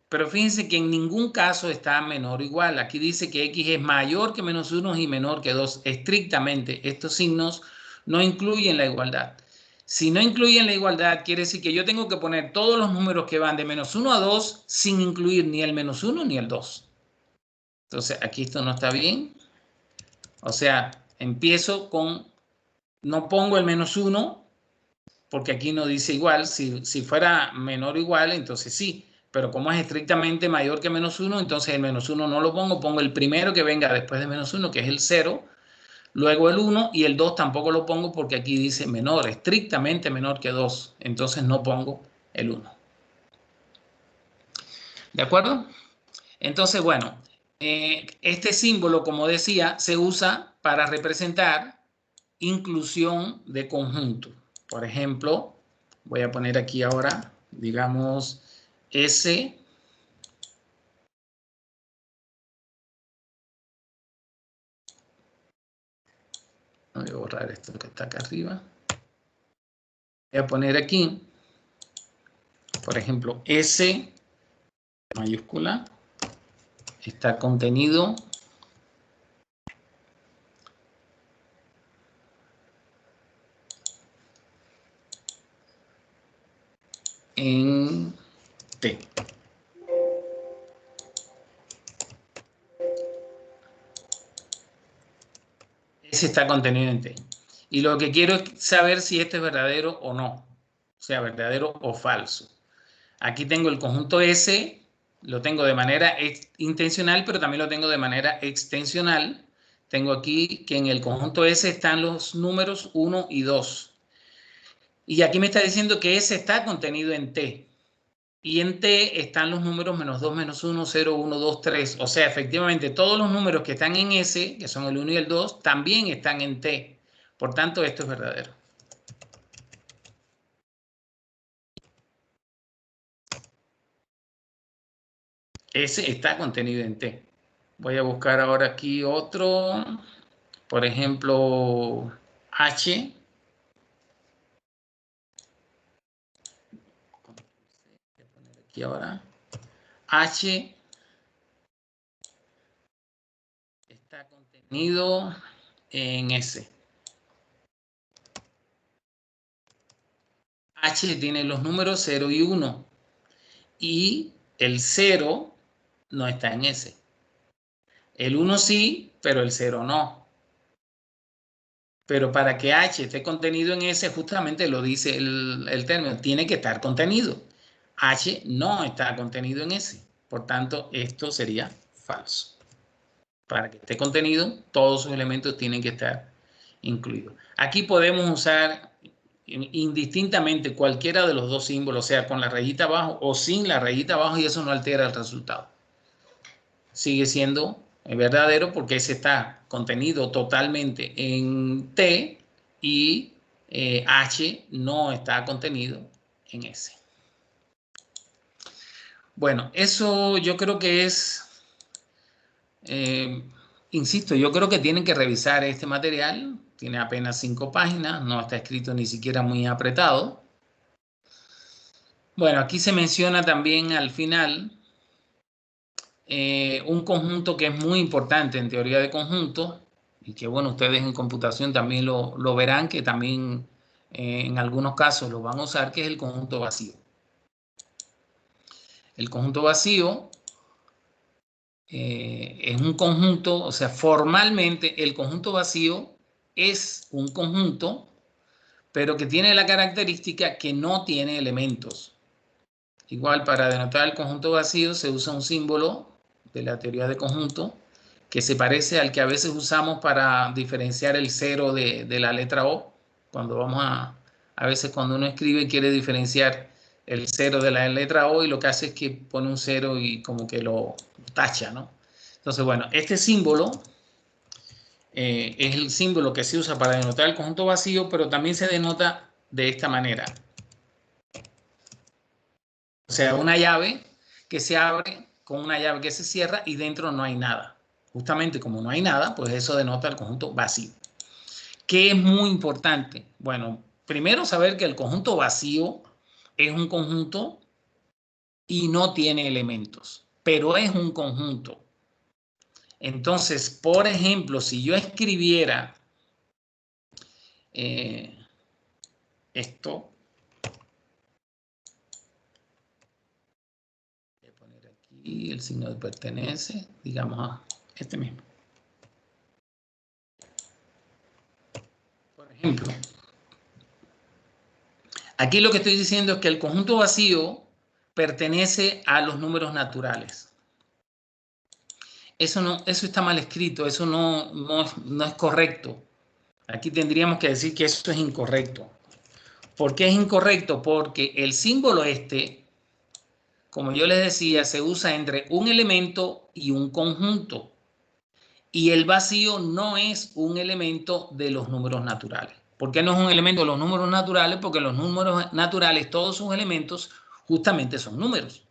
Pero fíjense que en ningún caso está menor o igual. Aquí dice que X es mayor que menos 1 y menor que 2. Estrictamente, estos signos no incluyen la igualdad. Si no incluyen la igualdad, quiere decir que yo tengo que poner todos los números que van de menos 1 a 2 sin incluir ni el menos 1 ni el 2. Entonces, aquí esto no está bien. O sea, empiezo con, no pongo el menos 1, porque aquí no dice igual. Si fuera menor o igual, entonces sí. Pero como es estrictamente mayor que menos 1, entonces el menos 1 no lo pongo. Pongo el primero que venga después de menos 1, que es el 0. Luego el 1 y el 2 tampoco lo pongo porque aquí dice menor, estrictamente menor que 2. Entonces no pongo el 1. ¿De acuerdo? Entonces, bueno, este símbolo, como decía, se usa para representar inclusión de conjunto. Por ejemplo, voy a poner aquí ahora, digamos, S. Voy a borrar esto que está acá arriba. Voy a poner aquí, por ejemplo, S mayúscula está contenido en T. Ese está contenido en T. Y lo que quiero es saber si este es verdadero o no. O sea, verdadero o falso. Aquí tengo el conjunto S Lo tengo de manera intencional, pero también lo tengo de manera extensional. Tengo aquí que en el conjunto S están los números 1 y 2. Y aquí me está diciendo que S está contenido en T. Y en T están los números -2, -1, 0, 1, 2, 3. O sea, efectivamente, todos los números que están en S, que son el 1 y el 2, también están en T. Por tanto, esto es verdadero. S está contenido en T. Voy a buscar ahora aquí otro. Por ejemplo, H. Voy a poner aquí ahora. H está contenido en S. H tiene los números 0 y 1. Y el 0 no está en S. El 1 sí, pero el 0 no. Pero para que H esté contenido en S, justamente lo dice el término, tiene que estar contenido. H no está contenido en S. Por tanto, esto sería falso. Para que esté contenido, todos sus elementos tienen que estar incluidos. Aquí podemos usar indistintamente cualquiera de los dos símbolos, o sea, con la rayita abajo o sin la rayita abajo, y eso no altera el resultado. Sigue siendo verdadero porque ese está contenido totalmente en T y H no está contenido en S. Bueno, eso yo creo que es, insisto, yo creo que tienen que revisar este material. Tiene apenas 5 páginas, no está escrito ni siquiera muy apretado. Bueno, aquí se menciona también al final un conjunto que es muy importante en teoría de conjuntos y que, bueno, ustedes en computación también lo verán, que también en algunos casos lo van a usar, que es el conjunto vacío. El conjunto vacío es un conjunto, o sea, formalmente el conjunto vacío es un conjunto, pero que tiene la característica que no tiene elementos. Igual, para denotar el conjunto vacío se usa un símbolo de la teoría de conjunto que se parece al que a veces usamos para diferenciar el cero de la letra O. Cuando vamos a veces cuando uno escribe quiere diferenciar el cero de la letra O y lo que hace es que pone un cero y como que lo tacha, ¿no? Entonces, bueno, este símbolo es el símbolo que se usa para denotar el conjunto vacío, pero también se denota de esta manera. O sea, una llave que se abre con una llave que se cierra y dentro no hay nada. Justamente como no hay nada, pues eso denota el conjunto vacío. ¿Qué es muy importante? Bueno, primero saber que el conjunto vacío es un conjunto y no tiene elementos, pero es un conjunto. Entonces, por ejemplo, si yo escribiera esto, voy a poner aquí el signo de pertenece, digamos a este mismo. Por ejemplo, aquí lo que estoy diciendo es que el conjunto vacío pertenece a los números naturales. Eso está mal escrito, eso no es correcto. Aquí tendríamos que decir que eso es incorrecto. ¿Por qué es incorrecto? Porque el símbolo este, como yo les decía, se usa entre un elemento y un conjunto. Y el vacío no es un elemento de los números naturales. ¿Por qué no es un elemento de los números naturales? Porque los números naturales, todos sus elementos, justamente son números.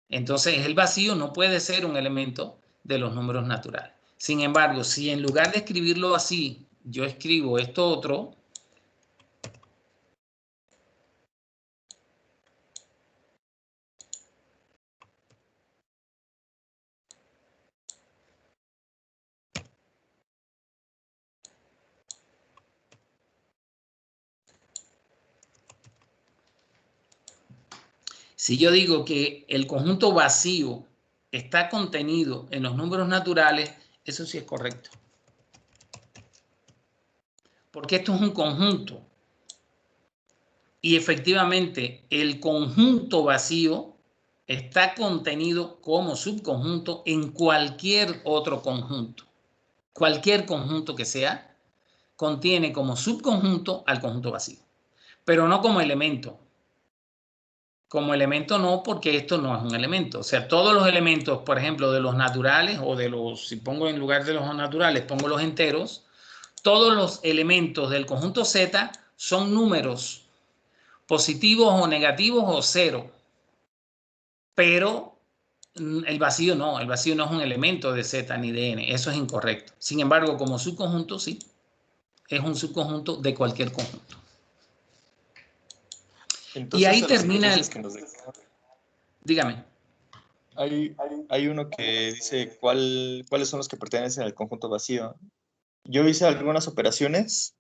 Entonces, el vacío no puede ser un elemento de los números naturales. Sin embargo, si en lugar de escribirlo así, yo escribo esto otro, si yo digo que el conjunto vacío está contenido en los números naturales, eso sí es correcto. Porque esto es un conjunto. Y efectivamente, el conjunto vacío está contenido como subconjunto en cualquier otro conjunto. Cualquier conjunto que sea, contiene como subconjunto al conjunto vacío, pero no como elemento. Como elemento no, porque esto no es un elemento. O sea, todos los elementos, por ejemplo, de los naturales o de los, si pongo en lugar de los naturales, pongo los enteros, todos los elementos del conjunto Z son números positivos o negativos o cero. Pero el vacío no es un elemento de Z ni de N. Eso es incorrecto. Sin embargo, como subconjunto, sí, es un subconjunto de cualquier conjunto. Entonces, Y ahí a los termina el... ejercicios que nos dejó, Dígame. hay uno que dice cuáles son los que pertenecen al conjunto vacío. Yo hice algunas operaciones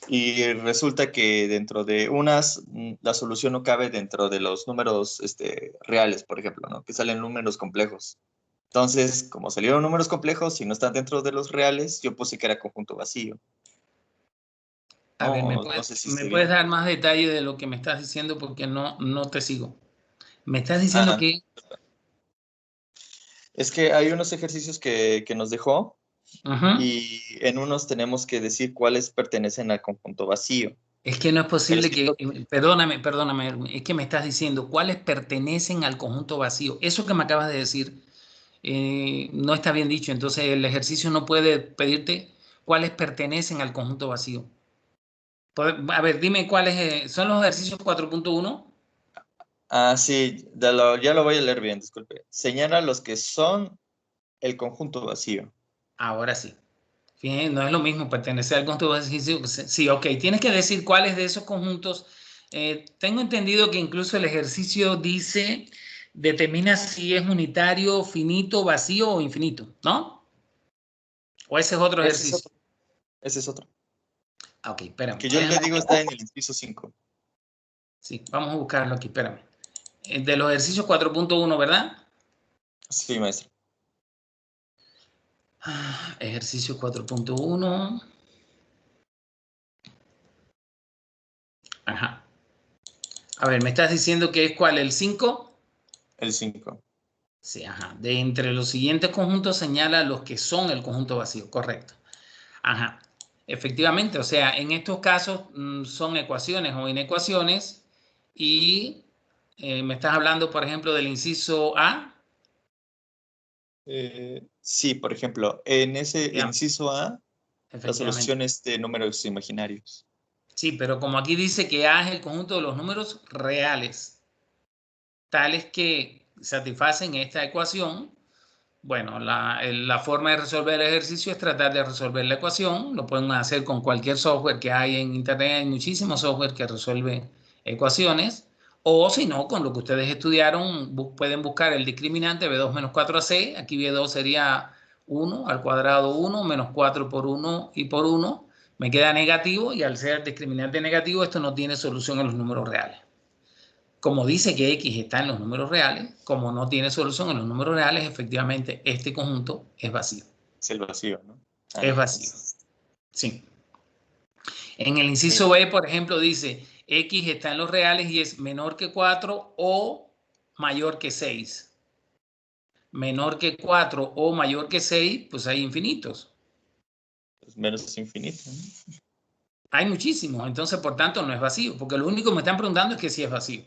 y resulta que dentro de unas, la solución no cabe dentro de los números reales, por ejemplo, ¿no? Que salen números complejos. Entonces, como salieron números complejos y no están dentro de los reales, yo puse que era conjunto vacío. A ver, No sé si ¿me esté puedes bien. dar más detalle de lo que me estás diciendo? Porque no te sigo. Me estás diciendo Ah, que... es que hay unos ejercicios que nos dejó Ujú. y en unos tenemos que decir cuáles pertenecen al conjunto vacío. Es que no es El posible que... escrito, Perdóname, es que me estás diciendo cuáles pertenecen al conjunto vacío. Eso que me acabas de decir no está bien dicho. Entonces el ejercicio no puede pedirte cuáles pertenecen al conjunto vacío. A ver, dime cuáles son los ejercicios 4.1. sí, ya lo voy a leer bien, disculpe. Señala los que son el conjunto vacío. Ahora sí. Fíjense, no es lo mismo pertenecer al conjunto vacío. Sí, ok. Tienes que decir cuáles de esos conjuntos. Tengo entendido que incluso el ejercicio dice, determina si es unitario, finito, vacío o infinito, ¿no? O ese es otro Ese es ejercicio. otro. Ese es otro. Ah, ok, El espérame. que yo le digo está en el inciso 5. Sí, vamos a buscarlo aquí, espérame. De los ejercicios 4.1, ¿verdad? Sí, maestro. Ejercicio 4.1. Ajá. A ver, ¿me estás diciendo que es cuál? ¿El 5? El 5. Sí, ajá. De entre los siguientes conjuntos señala los que son el conjunto vacío, correcto. Ajá. Efectivamente, o sea, en estos casos son ecuaciones o inecuaciones y me estás hablando, por ejemplo, del inciso A. Sí, por ejemplo, en ese Ya, inciso A, la efectivamente. solución es de números imaginarios. Sí, pero como aquí dice que A es el conjunto de los números reales, tales que satisfacen esta ecuación, bueno, la forma de resolver el ejercicio es tratar de resolver la ecuación. Lo pueden hacer con cualquier software que hay en Internet. Hay muchísimos software que resuelve ecuaciones. O si no, con lo que ustedes estudiaron, pueden buscar el discriminante B2 menos 4AC. Aquí B2 sería 1 al cuadrado 1 menos 4 por 1 y por 1. Me queda negativo y al ser discriminante negativo, esto no tiene solución en los números reales. Como dice que X está en los números reales, como no tiene solución en los números reales, efectivamente este conjunto es vacío. Es el vacío, ¿no? Es Ya. vacío. Sí. En el Muy inciso bien. B, por ejemplo, dice X está en los reales y es menor que 4 o mayor que 6. Menor que 4 o mayor que 6, pues hay infinitos. Pues menos es infinito, ¿no? Hay muchísimos, entonces por tanto no es vacío, porque lo único que me están preguntando es que si es vacío.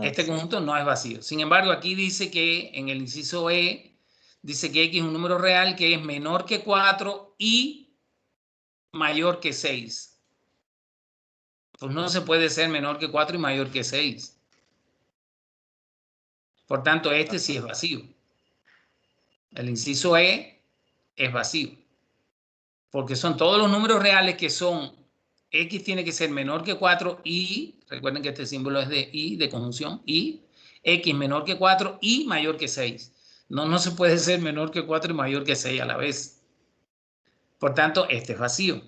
Este Sí. conjunto no es vacío. Sin embargo, aquí dice que en el inciso E, dice que X es un número real que es menor que 4 y mayor que 6. Pues no se puede ser menor que 4 y mayor que 6. Por tanto, este sí es vacío. El inciso E es vacío. Porque son todos los números reales que son X tiene que ser menor que 4 y, recuerden que este símbolo es de y, de conjunción, y X menor que 4 y mayor que 6. No se puede ser menor que 4 y mayor que 6 a la vez. Por tanto, este es vacío.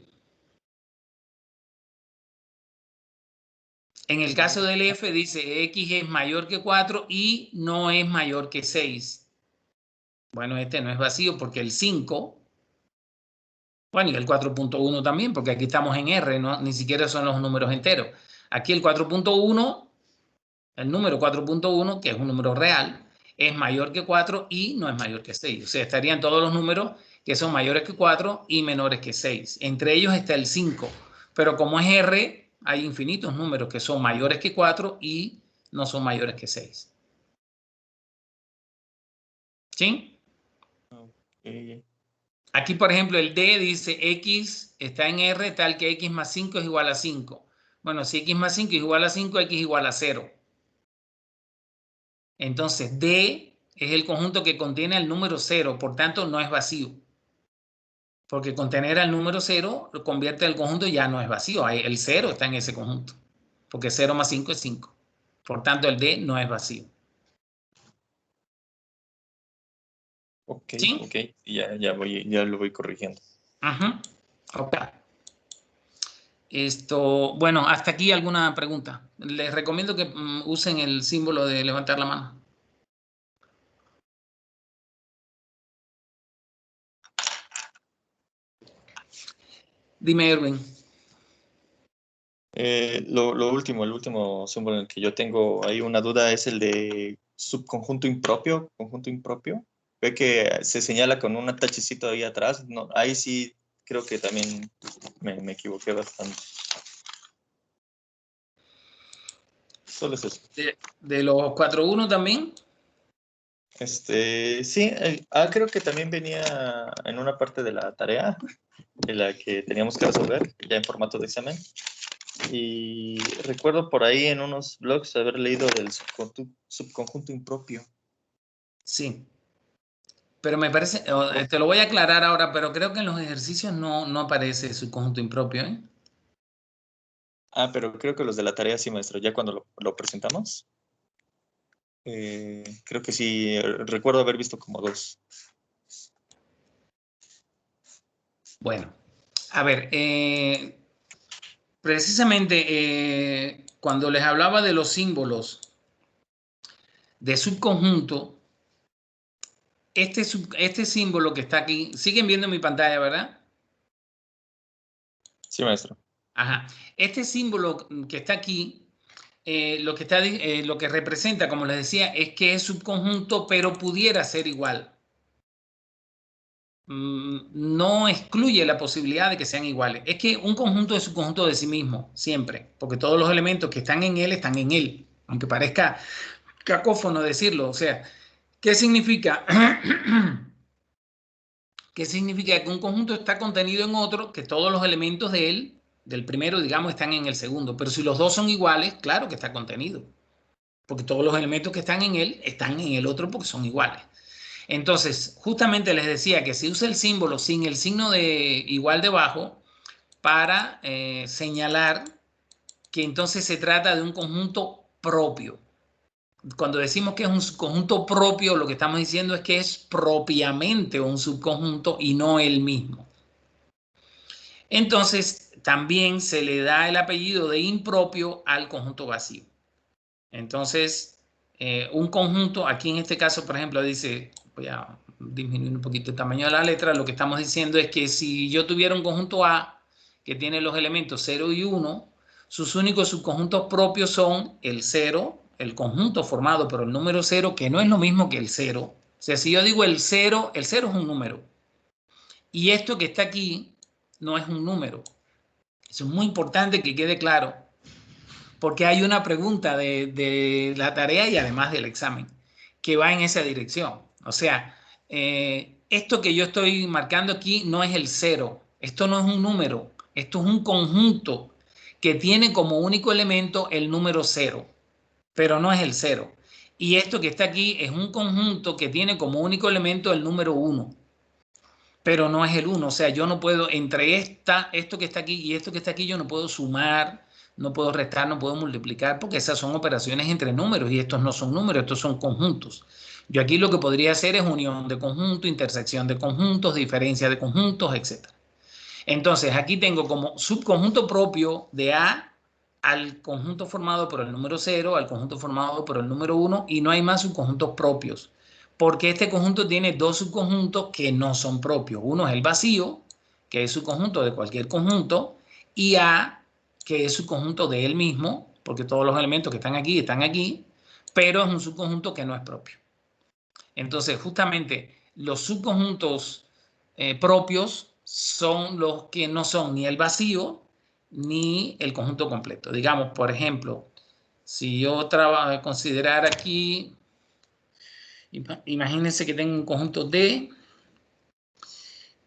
En el caso del F dice X es mayor que 4 y no es mayor que 6. Bueno, este no es vacío porque el 5, bueno, y el 4.1 también, porque aquí estamos en R, ¿no? Ni siquiera son los números enteros. Aquí el 4.1 El número 4.1, que es un número real, es mayor que 4 y no es mayor que 6. O sea, estarían todos los números que son mayores que 4 y menores que 6. Entre ellos está el 5. Pero como es R, hay infinitos números que son mayores que 4 y no son mayores que 6. ¿Sí? Ok. Aquí, por ejemplo, el D dice X está en R tal que X más 5 es igual a 5. Bueno, si X más 5 es igual a 5, X es igual a 0. Entonces, D es el conjunto que contiene el número 0, por tanto, no es vacío. Porque contener al número 0 lo convierte el conjunto y ya no es vacío. El 0 está en ese conjunto. Porque 0 más 5 es 5. Por tanto, el D no es vacío. Ok, ¿Sí? ok. Ya lo voy corrigiendo. Ajá. Ok. Bueno, hasta aquí alguna pregunta. Les recomiendo que usen el símbolo de levantar la mano. Dime, Erwin. El último símbolo en el que yo tengo ahí una duda es el de subconjunto impropio, conjunto impropio. Ve que se señala con un tachecito ahí atrás. No, ahí sí creo que también me equivoqué bastante. Solo es eso. ¿De los 4.1 también? Sí, creo que también venía en una parte de la tarea en la que teníamos que resolver ya en formato de examen. Y recuerdo por ahí en unos blogs haber leído del subconjunto impropio. Sí. Pero me parece, te lo voy a aclarar ahora, pero creo que en los ejercicios no aparece subconjunto impropio, ¿eh? Pero creo que los de la tarea sí, maestro, ya cuando lo presentamos. Creo que sí, recuerdo haber visto como dos. Bueno, a ver, precisamente cuando les hablaba de los símbolos de subconjunto, este símbolo que está aquí, siguen viendo mi pantalla, ¿verdad? Sí, maestro. Ajá. Este símbolo que está aquí, lo que representa, como les decía, es que es subconjunto, pero pudiera ser igual. No excluye la posibilidad de que sean iguales. Es que un conjunto es subconjunto de sí mismo, siempre, porque todos los elementos que están en él, aunque parezca cacófono decirlo. O sea, ¿qué significa? ¿Qué significa? Que un conjunto está contenido en otro, que todos los elementos de él, del primero, digamos, están en el segundo. Pero si los dos son iguales, claro que está contenido, porque todos los elementos que están en él están en el otro porque son iguales. Entonces, justamente les decía que se usa el símbolo sin el signo de igual debajo para señalar que entonces se trata de un conjunto propio. Cuando decimos que es un subconjunto propio, lo que estamos diciendo es que es propiamente un subconjunto y no el mismo. Entonces, también se le da el apellido de impropio al conjunto vacío. Entonces, un conjunto, aquí en este caso, por ejemplo, dice, voy a disminuir un poquito el tamaño de la letra, lo que estamos diciendo es que si yo tuviera un conjunto A que tiene los elementos 0 y 1, sus únicos subconjuntos propios son el 0, el conjunto formado por el número 0, que no es lo mismo que el 0. O sea, si yo digo el 0 es un número. Y esto que está aquí no es un número. Eso es muy importante que quede claro, porque hay una pregunta de la tarea y además del examen que va en esa dirección. O sea, esto que yo estoy marcando aquí no es el 0, esto no es un número, esto es un conjunto que tiene como único elemento el número 0, pero no es el 0. Y esto que está aquí es un conjunto que tiene como único elemento el número 1, pero no es el 1. O sea, yo no puedo, entre esto que está aquí y esto que está aquí, yo no puedo sumar, no puedo restar, no puedo multiplicar, porque esas son operaciones entre números y estos no son números, estos son conjuntos. Yo aquí lo que podría hacer es unión de conjuntos, intersección de conjuntos, diferencia de conjuntos, etc. Entonces, aquí tengo como subconjunto propio de A al conjunto formado por el número 0, al conjunto formado por el número 1, y no hay más subconjuntos propios, porque este conjunto tiene dos subconjuntos que no son propios. Uno es el vacío, que es subconjunto de cualquier conjunto, y A, que es subconjunto de él mismo, porque todos los elementos que están aquí, pero es un subconjunto que no es propio. Entonces, justamente, los subconjuntos propios son los que no son ni el vacío ni el conjunto completo. Digamos, por ejemplo, si yo considerar aquí, imagínense que tengo un conjunto D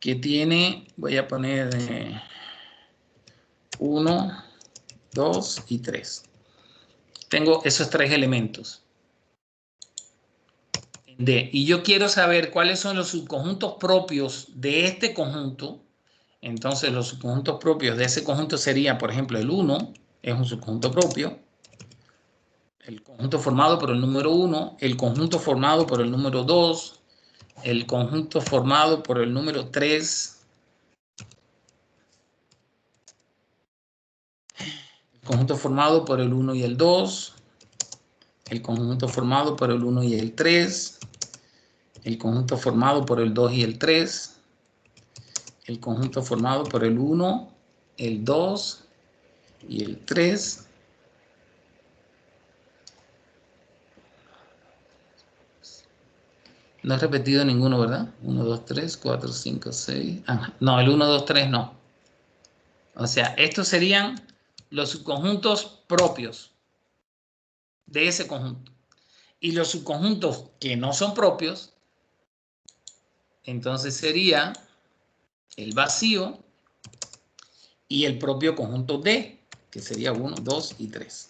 que tiene, voy a poner 1, 2 y 3. Tengo esos tres elementos D. Y yo quiero saber cuáles son los subconjuntos propios de este conjunto. Entonces, los subconjuntos propios de ese conjunto serían, por ejemplo, el 1 es un subconjunto propio. El conjunto formado por el número 1, el conjunto formado por el número 2, el conjunto formado por el número 3, el conjunto formado por el 1 y el 2, el conjunto formado por el 1 y el 3, el conjunto formado por el 2 y el 3, el conjunto formado por el 1, el 2 y el 3. No he repetido ninguno, ¿verdad? 1, 2, 3, 4, 5, 6. No, el 1, 2, 3 no. O sea, estos serían los subconjuntos propios de ese conjunto. Y los subconjuntos que no son propios, entonces sería el vacío y el propio conjunto D, que sería 1, 2 y 3.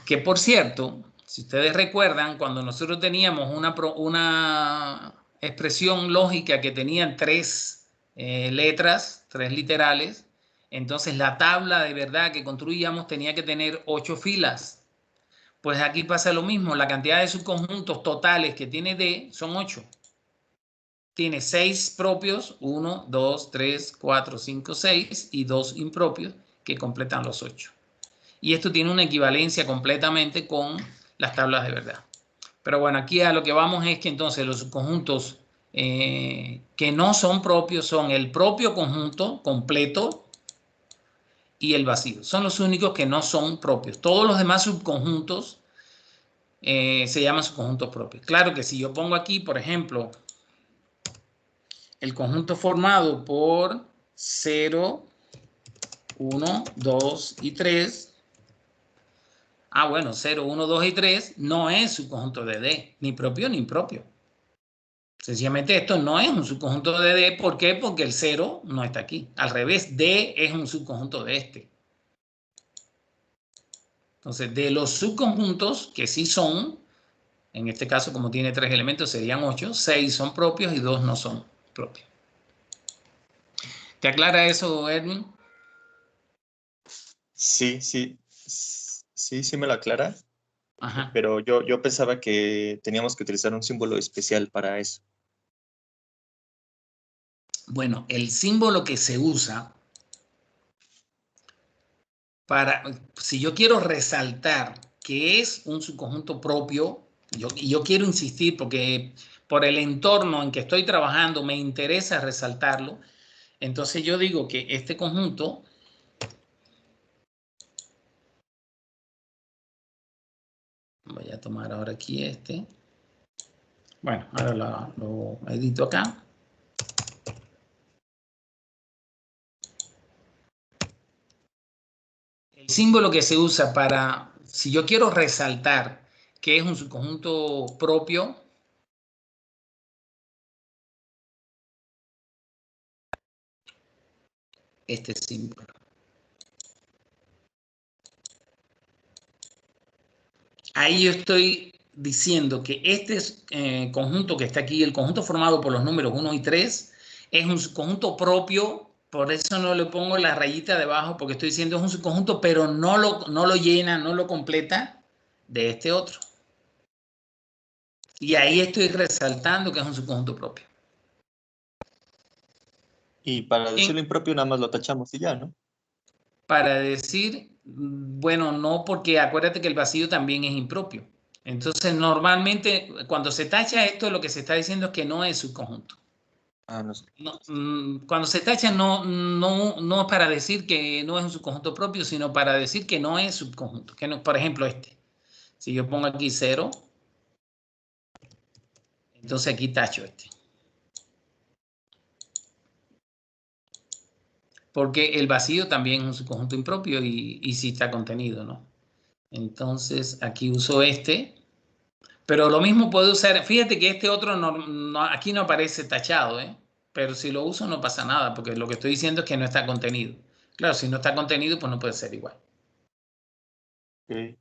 Que por cierto, si ustedes recuerdan, cuando nosotros teníamos una expresión lógica que tenía tres letras, tres literales, entonces la tabla de verdad que construíamos tenía que tener 8 filas. Pues aquí pasa lo mismo, la cantidad de subconjuntos totales que tiene D son 8. Tiene 6 propios, 1, 2, 3, 4, 5, 6 y 2 impropios que completan los 8. Y esto tiene una equivalencia completamente con las tablas de verdad. Pero bueno, aquí a lo que vamos es que entonces los subconjuntos que no son propios son el propio conjunto completo y el vacío. Son los únicos que no son propios. Todos los demás subconjuntos se llaman subconjuntos propios. Claro que si yo pongo aquí, por ejemplo, el conjunto formado por 0, 1, 2 y 3. Bueno, 0, 1, 2 y 3 no es subconjunto de D, ni propio ni impropio. Sencillamente esto no es un subconjunto de D. ¿Por qué? Porque el 0 no está aquí. Al revés, D es un subconjunto de este. Entonces, de los subconjuntos que sí son, en este caso como tiene 3 elementos serían 8, 6 son propios y 2 no son propios. ¿Te aclara eso, Edwin? Sí, sí. Sí me lo aclara. Ajá. Pero yo pensaba que teníamos que utilizar un símbolo especial para eso. Bueno, el símbolo que se usa para, si yo quiero resaltar que es un subconjunto propio, y yo quiero insistir porque por el entorno en que estoy trabajando me interesa resaltarlo, entonces yo digo que este conjunto voy a tomar ahora aquí este. Bueno, ahora lo edito acá. El símbolo que se usa para, si yo quiero resaltar que es un subconjunto propio, este símbolo. Ahí yo estoy diciendo que este conjunto que está aquí, el conjunto formado por los números 1 y 3, es un subconjunto propio, por eso no le pongo la rayita debajo, porque estoy diciendo es un subconjunto, pero no lo llena, no lo completa de este otro. Y ahí estoy resaltando que es un subconjunto propio. Y para decirlo impropio nada más lo tachamos y ya, ¿no? Para decir, bueno, no, porque acuérdate que el vacío también es impropio. Entonces, normalmente, cuando se tacha esto, lo que se está diciendo es que no es subconjunto. No sé. Cuando se tacha no es para decir que no es un subconjunto propio, sino para decir que no es subconjunto. Que no, por ejemplo, este. Si yo pongo aquí 0, entonces aquí tacho este. Porque el vacío también es un subconjunto impropio y sí está contenido, ¿no? Entonces aquí uso este. Pero lo mismo puedo usar, fíjate que este otro aquí no aparece tachado, ¿eh? Pero si lo uso no pasa nada, porque lo que estoy diciendo es que no está contenido. Claro, si no está contenido, pues no puede ser igual. Ok.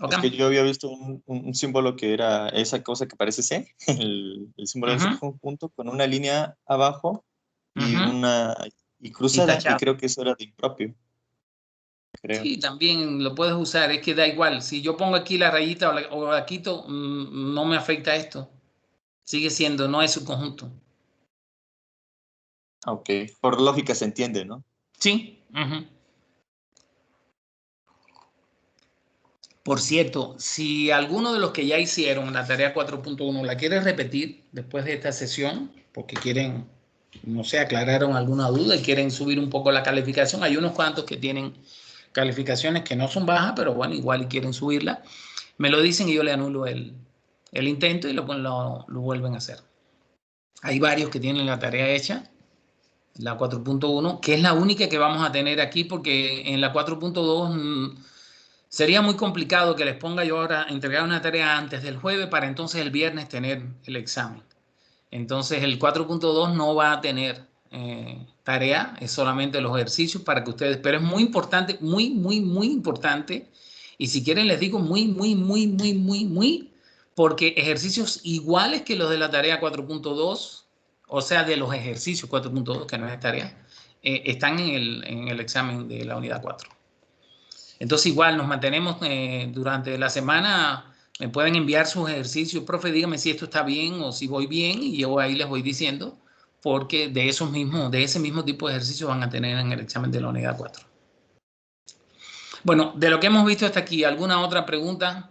¿Ok? Es que yo había visto un símbolo que era esa cosa que parece C, el símbolo del subconjunto, con una línea abajo y Y cruzada, y tachado. creo que eso era de impropio, creo. Sí, también lo puedes usar, es que da igual. Si yo pongo aquí la rayita o la quito, no me afecta esto. Sigue siendo, no es subconjunto. Ok, por lógica se entiende, ¿no? Sí. Por cierto, si alguno de los que ya hicieron la tarea 4.1 la quiere repetir después de esta sesión, porque quieren, no sé, aclararon alguna duda y quieren subir un poco la calificación, hay unos cuantos que tienen calificaciones que no son bajas, pero bueno, igual y quieren subirla, me lo dicen y yo le anulo el intento y lo vuelven a hacer. Hay varios que tienen la tarea hecha, la 4.1, que es la única que vamos a tener aquí porque en la 4.2 sería muy complicado que les ponga yo ahora entregar una tarea antes del jueves para entonces el viernes tener el examen. Entonces el 4.2 no va a tener tarea, es solamente los ejercicios para que ustedes, pero es muy importante, muy importante. Y si quieren les digo muy, porque ejercicios iguales que los de la tarea 4.2, o sea, de los ejercicios 4.2, que no es tarea, están en el examen de la unidad 4. Entonces igual nos mantenemos durante la semana, me pueden enviar sus ejercicios, profe, dígame si esto está bien o si voy bien y yo ahí les voy diciendo, porque de ese mismo tipo de ejercicios van a tener en el examen de la unidad 4. Bueno, de lo que hemos visto hasta aquí, ¿alguna otra pregunta?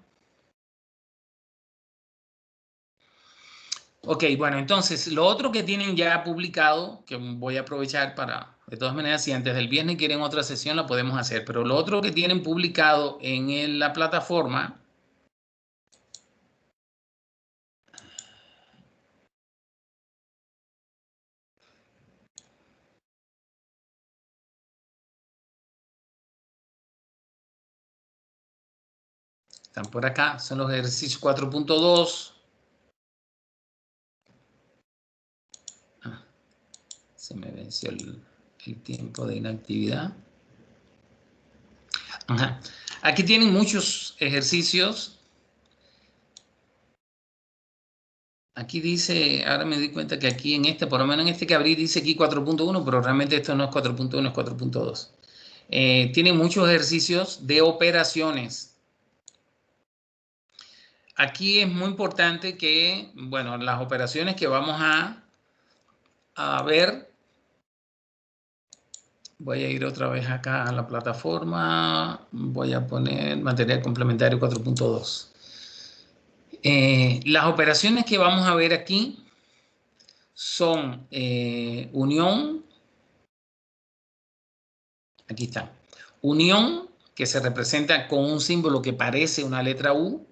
Ok, bueno, entonces lo otro que tienen ya publicado, que voy a aprovechar para, de todas maneras, si antes del viernes quieren otra sesión, la podemos hacer, pero lo otro que tienen publicado en la plataforma, están por acá, son los ejercicios 4.2. Se me venció el tiempo de inactividad. Ajá. Aquí tienen muchos ejercicios. Aquí dice, ahora me di cuenta que aquí en este, por lo menos en este que abrí, dice aquí 4.1, pero realmente esto no es 4.1, es 4.2. Tienen muchos ejercicios de operaciones. Aquí es muy importante que, bueno, las operaciones que vamos a ver, voy a ir otra vez acá a la plataforma, voy a poner material complementario 4.2. Las operaciones que vamos a ver aquí son unión, aquí está, unión, que se representa con un símbolo que parece una letra U,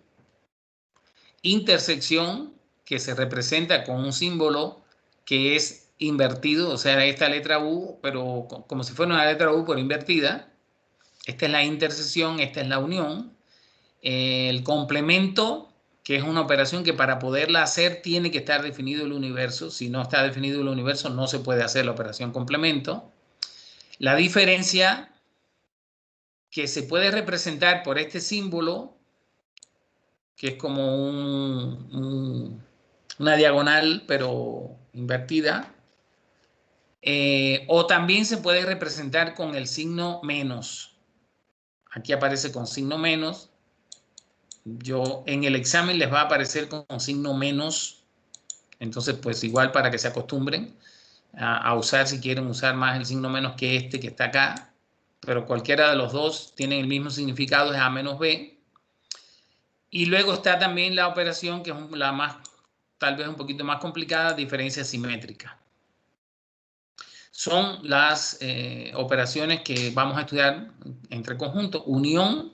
intersección, que se representa con un símbolo que es invertido, o sea, esta letra U, pero como si fuera una letra U, pero invertida. Esta es la intersección, esta es la unión. El complemento, que es una operación que para poderla hacer tiene que estar definido el universo. Si no está definido el universo, no se puede hacer la operación complemento. La diferencia, que se puede representar por este símbolo, que es como una diagonal, pero invertida. O también se puede representar con el signo menos. Aquí aparece con signo menos. Yo en el examen les va a aparecer con signo menos. Entonces, pues igual para que se acostumbren a usar, si quieren usar más el signo menos que este que está acá. Pero cualquiera de los dos tiene el mismo significado, es A menos B. Y luego está también la operación que es la más, tal vez un poquito más complicada, diferencia simétrica. Son las operaciones que vamos a estudiar entre conjuntos. Unión,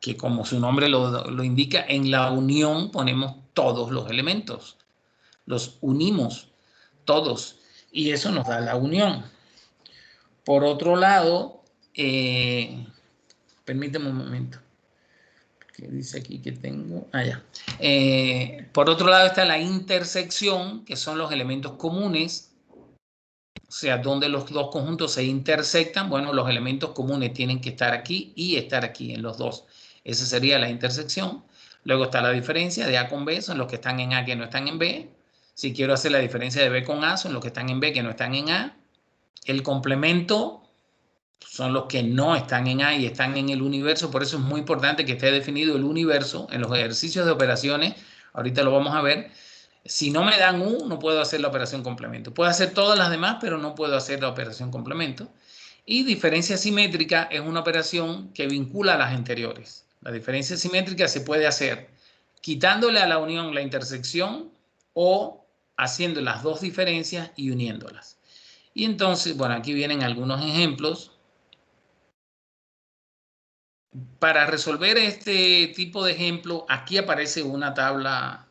que como su nombre lo indica, en la unión ponemos todos los elementos. Los unimos todos y eso nos da la unión. Por otro lado, permíteme un momento. ¿Qué dice aquí que tengo? Ah, ya. Por otro lado está la intersección, que son los elementos comunes, o sea, donde los dos conjuntos se intersectan. Bueno, los elementos comunes tienen que estar aquí y estar aquí en los dos. Esa sería la intersección. Luego está la diferencia de A con B, son los que están en A que no están en B. Si quiero hacer la diferencia de B con A, son los que están en B que no están en A. El complemento son los que no están en A y están en el universo. Por eso es muy importante que esté definido el universo en los ejercicios de operaciones. Ahorita lo vamos a ver. Si no me dan U, no puedo hacer la operación complemento. Puedo hacer todas las demás, pero no puedo hacer la operación complemento. Y diferencia simétrica es una operación que vincula a las anteriores. La diferencia simétrica se puede hacer quitándole a la unión la intersección o haciendo las dos diferencias y uniéndolas. Y entonces, bueno, aquí vienen algunos ejemplos. Para resolver este tipo de ejemplo, aquí aparece una tabla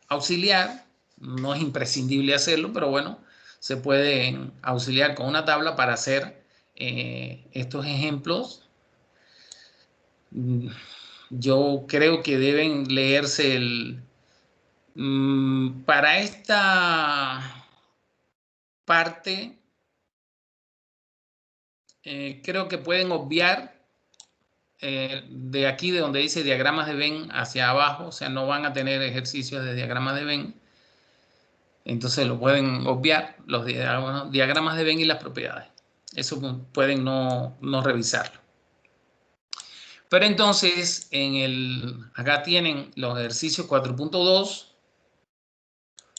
auxiliar. No es imprescindible hacerlo, pero bueno, se puede auxiliar con una tabla para hacer estos ejemplos. Yo creo que deben leerse para esta parte, creo que pueden obviar de aquí, de donde dice diagramas de Venn hacia abajo, o sea, no van a tener ejercicios de diagramas de Venn. Entonces lo pueden obviar, los diagramas de Venn y las propiedades. Eso pueden no revisarlo. Pero entonces, acá tienen los ejercicios 4.2.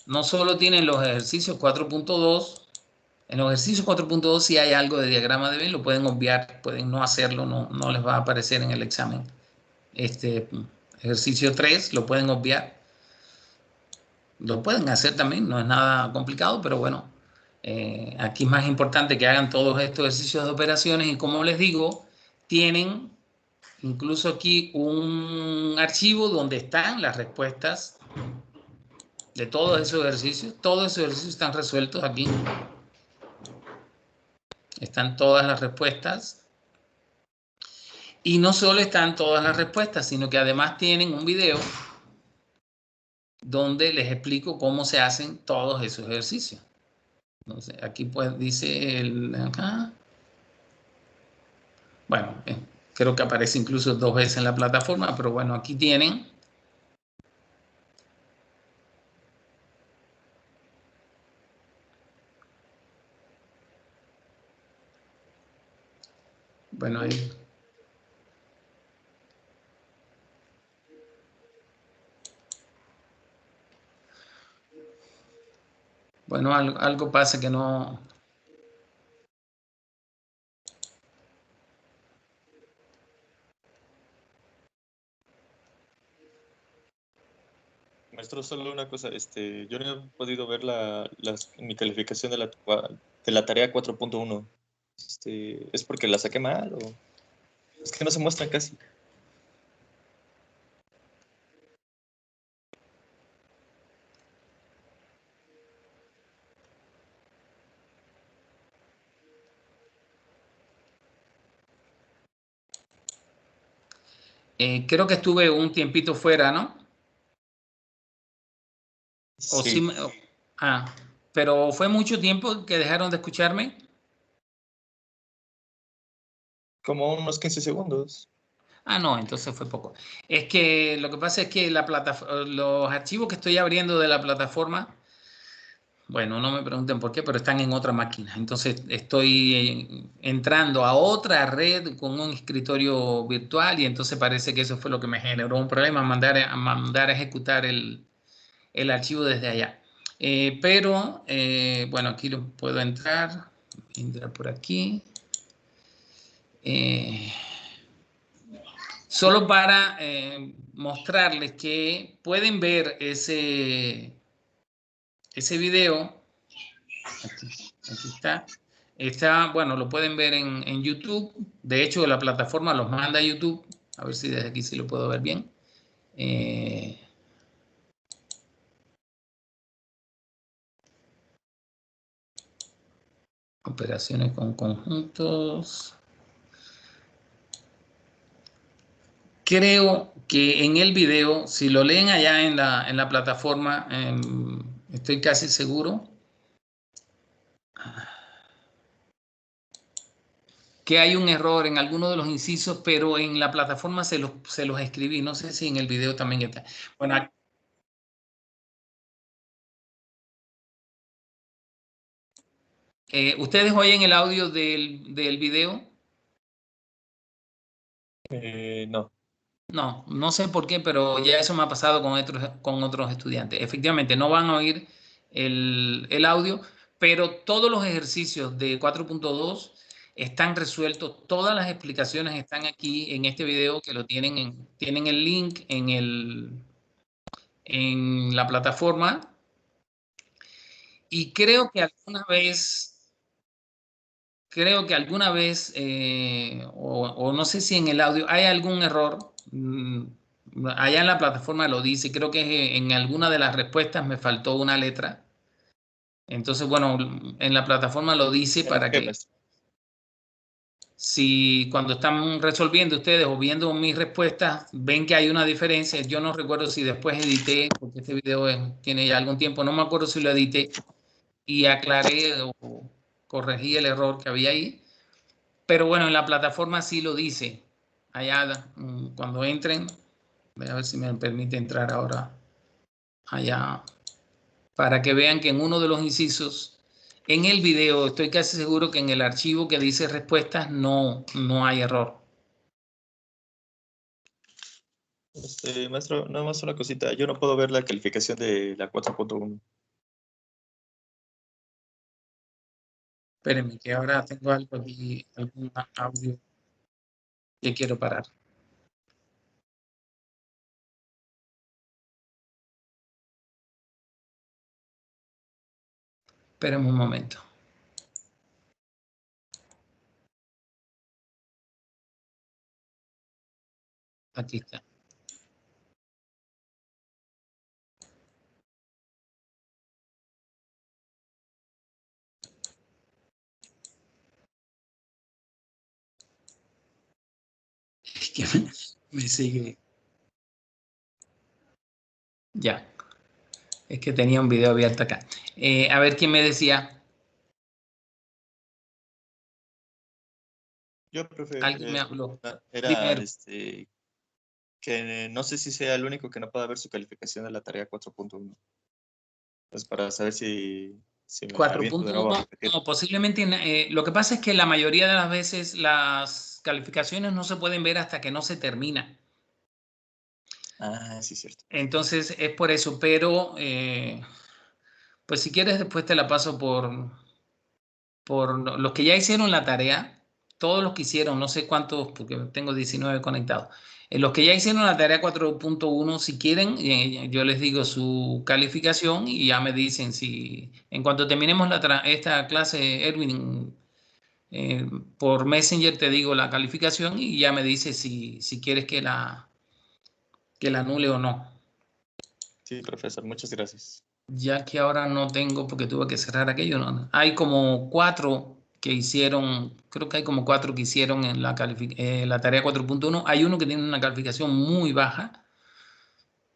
No solo tienen los ejercicios 4.2. En los ejercicios 4.2 si hay algo de diagrama de Venn, lo pueden obviar, pueden no hacerlo, no les va a aparecer en el examen. Ejercicio 3 lo pueden obviar. Lo pueden hacer también, no es nada complicado, pero bueno, aquí es más importante que hagan todos estos ejercicios de operaciones y como les digo, tienen incluso aquí un archivo donde están las respuestas de todos esos ejercicios. Todos esos ejercicios están resueltos aquí. Están todas las respuestas. Y no solo están todas las respuestas, sino que además tienen un video donde les explico cómo se hacen todos esos ejercicios. Entonces, aquí pues dice acá. Bueno, creo que aparece incluso 2 veces en la plataforma, pero bueno, aquí tienen. Bueno, ahí. Bueno, algo pasa que no. Maestro, solo una cosa, yo no he podido ver mi calificación de la tarea 4.1. ¿Es porque la saqué mal o es que no se muestran casi? Creo que estuve un tiempito fuera, ¿no? O sí, Sí, pero fue mucho tiempo que dejaron de escucharme. como unos 15 segundos. No, entonces fue poco. Es que lo que pasa es que los archivos que estoy abriendo de la plataforma, bueno, no me pregunten por qué, pero están en otra máquina. Entonces estoy entrando a otra red con un escritorio virtual y entonces parece que eso fue lo que me generó un problema, mandar a ejecutar el archivo desde allá. Pero, bueno, aquí lo puedo entrar por aquí. Solo para mostrarles que pueden ver ese video. Aquí está. Bueno, lo pueden ver en YouTube. De hecho, la plataforma los manda a YouTube A ver si desde aquí sí lo puedo ver bien. Operaciones con conjuntos. Creo que en el video, si lo leen allá en la plataforma, estoy casi seguro que hay un error en alguno de los incisos, pero en la plataforma se los escribí. No sé si en el video también está. Bueno, ¿ustedes oyen el audio del video? No. No, no sé por qué, pero ya eso me ha pasado con otros estudiantes. Efectivamente, no van a oír el audio, pero todos los ejercicios de 4.2 están resueltos. Todas las explicaciones están aquí en este video que lo tienen el link en la plataforma. Y creo que alguna vez, o no sé si en el audio hay algún error. Allá en la plataforma lo dice, creo que en alguna de las respuestas me faltó una letra. Entonces, bueno, en la plataforma lo dice para que si cuando están resolviendo ustedes o viendo mis respuestas ven que hay una diferencia. Yo no recuerdo si después edité, porque este video tiene ya algún tiempo, no me acuerdo si lo edité y aclaré o corregí el error que había ahí. Pero bueno, en la plataforma sí lo dice. Allá, cuando entren, voy a ver si me permite entrar ahora allá, para que vean que en uno de los incisos, en el video, estoy casi seguro que en el archivo que dice respuestas no hay error. Maestro, nada más una cosita. Yo no puedo ver la calificación de la 4.1. Espérenme, que ahora tengo algo aquí, algún audio que quiero parar. Espérenme un momento. Aquí está. Es que me sigue. Ya. Es que tenía un video abierto acá. A ver quién me decía. Yo, profe, Alguien me habló. era Primero. que no sé si sea el único que no pueda ver su calificación de la tarea 4.1. Pues para saber si me aviento de nuevo a 4.1, repetir. no, posiblemente. Lo que pasa es que la mayoría de las veces las calificaciones no se pueden ver hasta que no se termina. Ah, sí, cierto. Entonces es por eso, pero pues si quieres después te la paso por los que ya hicieron la tarea, todos los que hicieron, no sé cuántos, porque tengo 19 conectados. Los que ya hicieron la tarea 4.1, si quieren, yo les digo su calificación y ya me dicen si, en cuanto terminemos esta clase, Erwin, por Messenger te digo la calificación y ya me dice si quieres que la anule o no. Sí, profesor, muchas gracias. Ya que ahora no tengo, porque tuve que cerrar aquello, ¿no? Hay como 4 que hicieron, creo que hay como 4 que hicieron en la tarea 4.1. Hay uno que tiene una calificación muy baja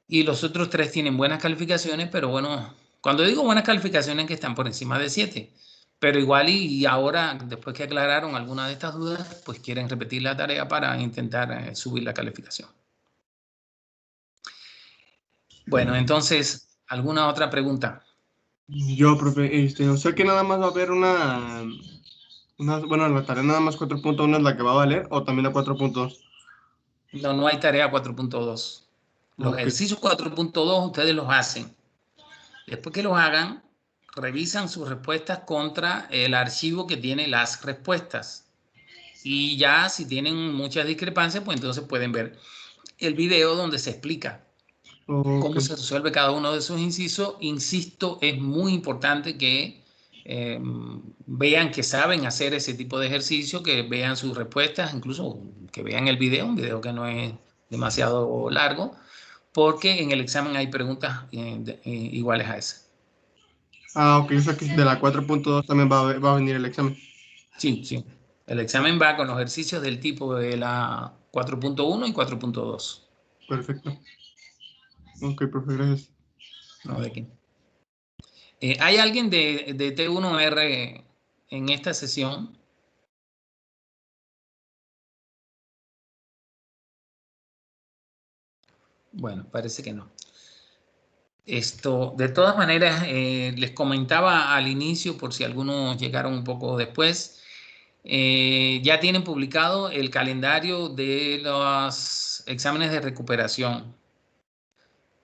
y los otros 3 tienen buenas calificaciones, pero bueno, cuando digo buenas calificaciones que están por encima de 7, pero igual y ahora, después que aclararon alguna de estas dudas, pues quieren repetir la tarea para intentar subir la calificación. Bueno, entonces, ¿alguna otra pregunta? Yo, profe, o sea que nada más va a haber bueno, la tarea nada más 4.1 es la que va a valer, o también la 4.2. No, no hay tarea 4.2. Los Ok. ejercicios 4.2 ustedes los hacen. Después que los hagan, revisan sus respuestas contra el archivo que tiene las respuestas. Y ya si tienen muchas discrepancias, pues entonces pueden ver el video donde se explica Ok. cómo se resuelve cada uno de esos incisos. Insisto, es muy importante que vean que saben hacer ese tipo de ejercicio, que vean sus respuestas, incluso que vean el video, un video que no es demasiado largo, porque en el examen hay preguntas iguales a esa. Ah, ok, o sea que de la 4.2 también va a venir el examen. Sí, sí. El examen va con los ejercicios del tipo de la 4.1 y 4.2. Perfecto. Ok, profe, gracias. No, ¿de qué? ¿Hay alguien de T1R en esta sesión? Bueno, parece que no. De todas maneras, les comentaba al inicio, por si algunos llegaron un poco después, ya tienen publicado el calendario de los exámenes de recuperación.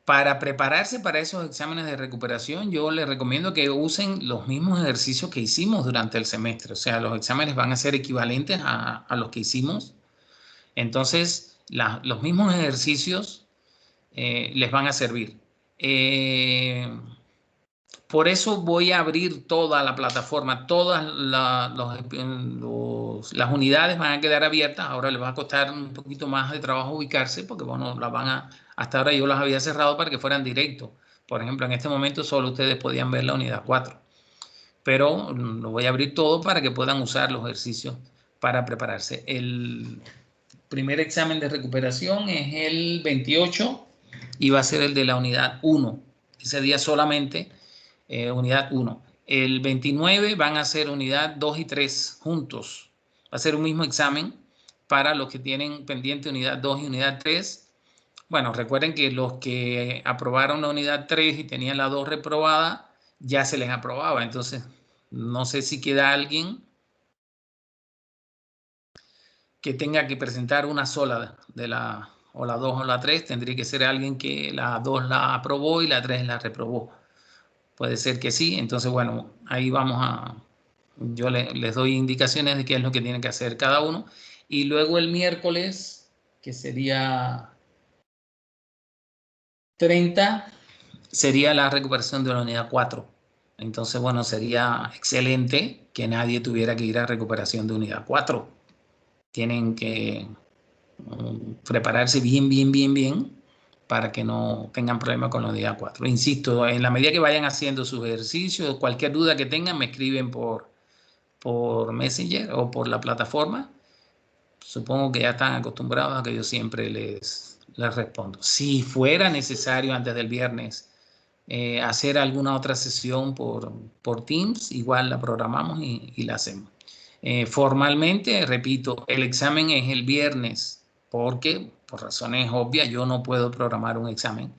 Para prepararse para esos exámenes de recuperación, yo les recomiendo que usen los mismos ejercicios que hicimos durante el semestre. O sea, los exámenes van a ser equivalentes a los que hicimos. Entonces, los mismos ejercicios les van a servir. Por eso voy a abrir toda la plataforma, todas las unidades van a quedar abiertas. Ahora les va a costar un poquito más de trabajo ubicarse porque, bueno, hasta ahora yo las había cerrado para que fueran directos. Por ejemplo, en este momento solo ustedes podían ver la unidad 4, pero lo voy a abrir todo para que puedan usar los ejercicios para prepararse. El primer examen de recuperación es el 28 y va a ser el de la unidad 1. Ese día solamente unidad 1. El 29 van a ser unidad 2 y 3 juntos. Va a ser un mismo examen para los que tienen pendiente unidad 2 y unidad 3. Bueno, recuerden que los que aprobaron la unidad 3 y tenían la 2 reprobada, ya se les aprobaba. Entonces, no sé si queda alguien que tenga que presentar una sola o la 2 o la 3. Tendría que ser alguien que la 2 la aprobó y la 3 la reprobó. Puede ser que sí. Entonces, bueno, ahí yo les doy indicaciones de qué es lo que tienen que hacer cada uno. Y luego el miércoles, que sería 30, sería la recuperación de la unidad 4. Entonces, bueno, sería excelente que nadie tuviera que ir a recuperación de unidad 4. Tienen que prepararse bien para que no tengan problema con la unidad 4. Insisto, en la medida que vayan haciendo sus ejercicios, cualquier duda que tengan, me escriben por Messenger o por la plataforma. Supongo que ya están acostumbrados a que yo siempre les respondo. Si fuera necesario antes del viernes hacer alguna otra sesión por Teams, igual la programamos y la hacemos. Formalmente, repito, el examen es el viernes porque, por razones obvias, yo no puedo programar un examen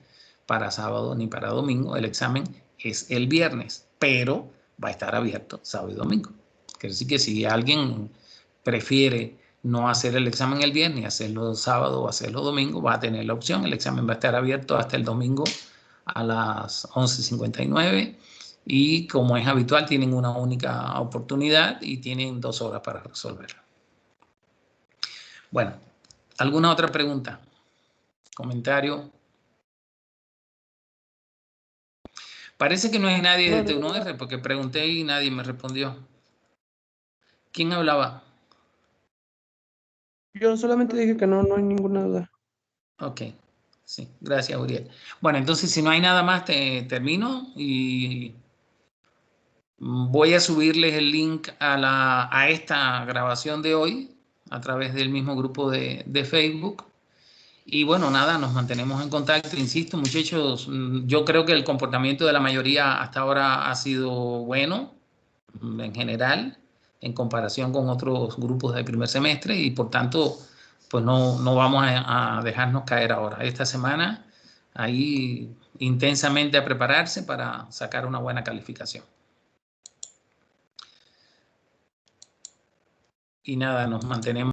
para sábado ni para domingo. El examen es el viernes, pero va a estar abierto sábado y domingo. Quiere decir que si alguien prefiere no hacer el examen el viernes, hacerlo sábado o hacerlo domingo, va a tener la opción. El examen va a estar abierto hasta el domingo a las 11:59 y como es habitual tienen una única oportunidad y tienen 2 horas para resolverlo. Bueno, ¿alguna otra pregunta? ¿Comentario? Parece que no hay nadie de T1R porque pregunté y nadie me respondió. ¿Quién hablaba? Yo solamente dije que no hay ninguna duda. Ok, sí, gracias, Uriel. Bueno, entonces si no hay nada más, termino y voy a subirles el link a esta grabación de hoy a través del mismo grupo de Facebook. Y bueno, nada, nos mantenemos en contacto. Insisto, muchachos, yo creo que el comportamiento de la mayoría hasta ahora ha sido bueno, en general, en comparación con otros grupos del primer semestre y por tanto, pues no vamos a dejarnos caer ahora. Esta semana, ahí intensamente a prepararse para sacar una buena calificación. Y nada, nos mantenemos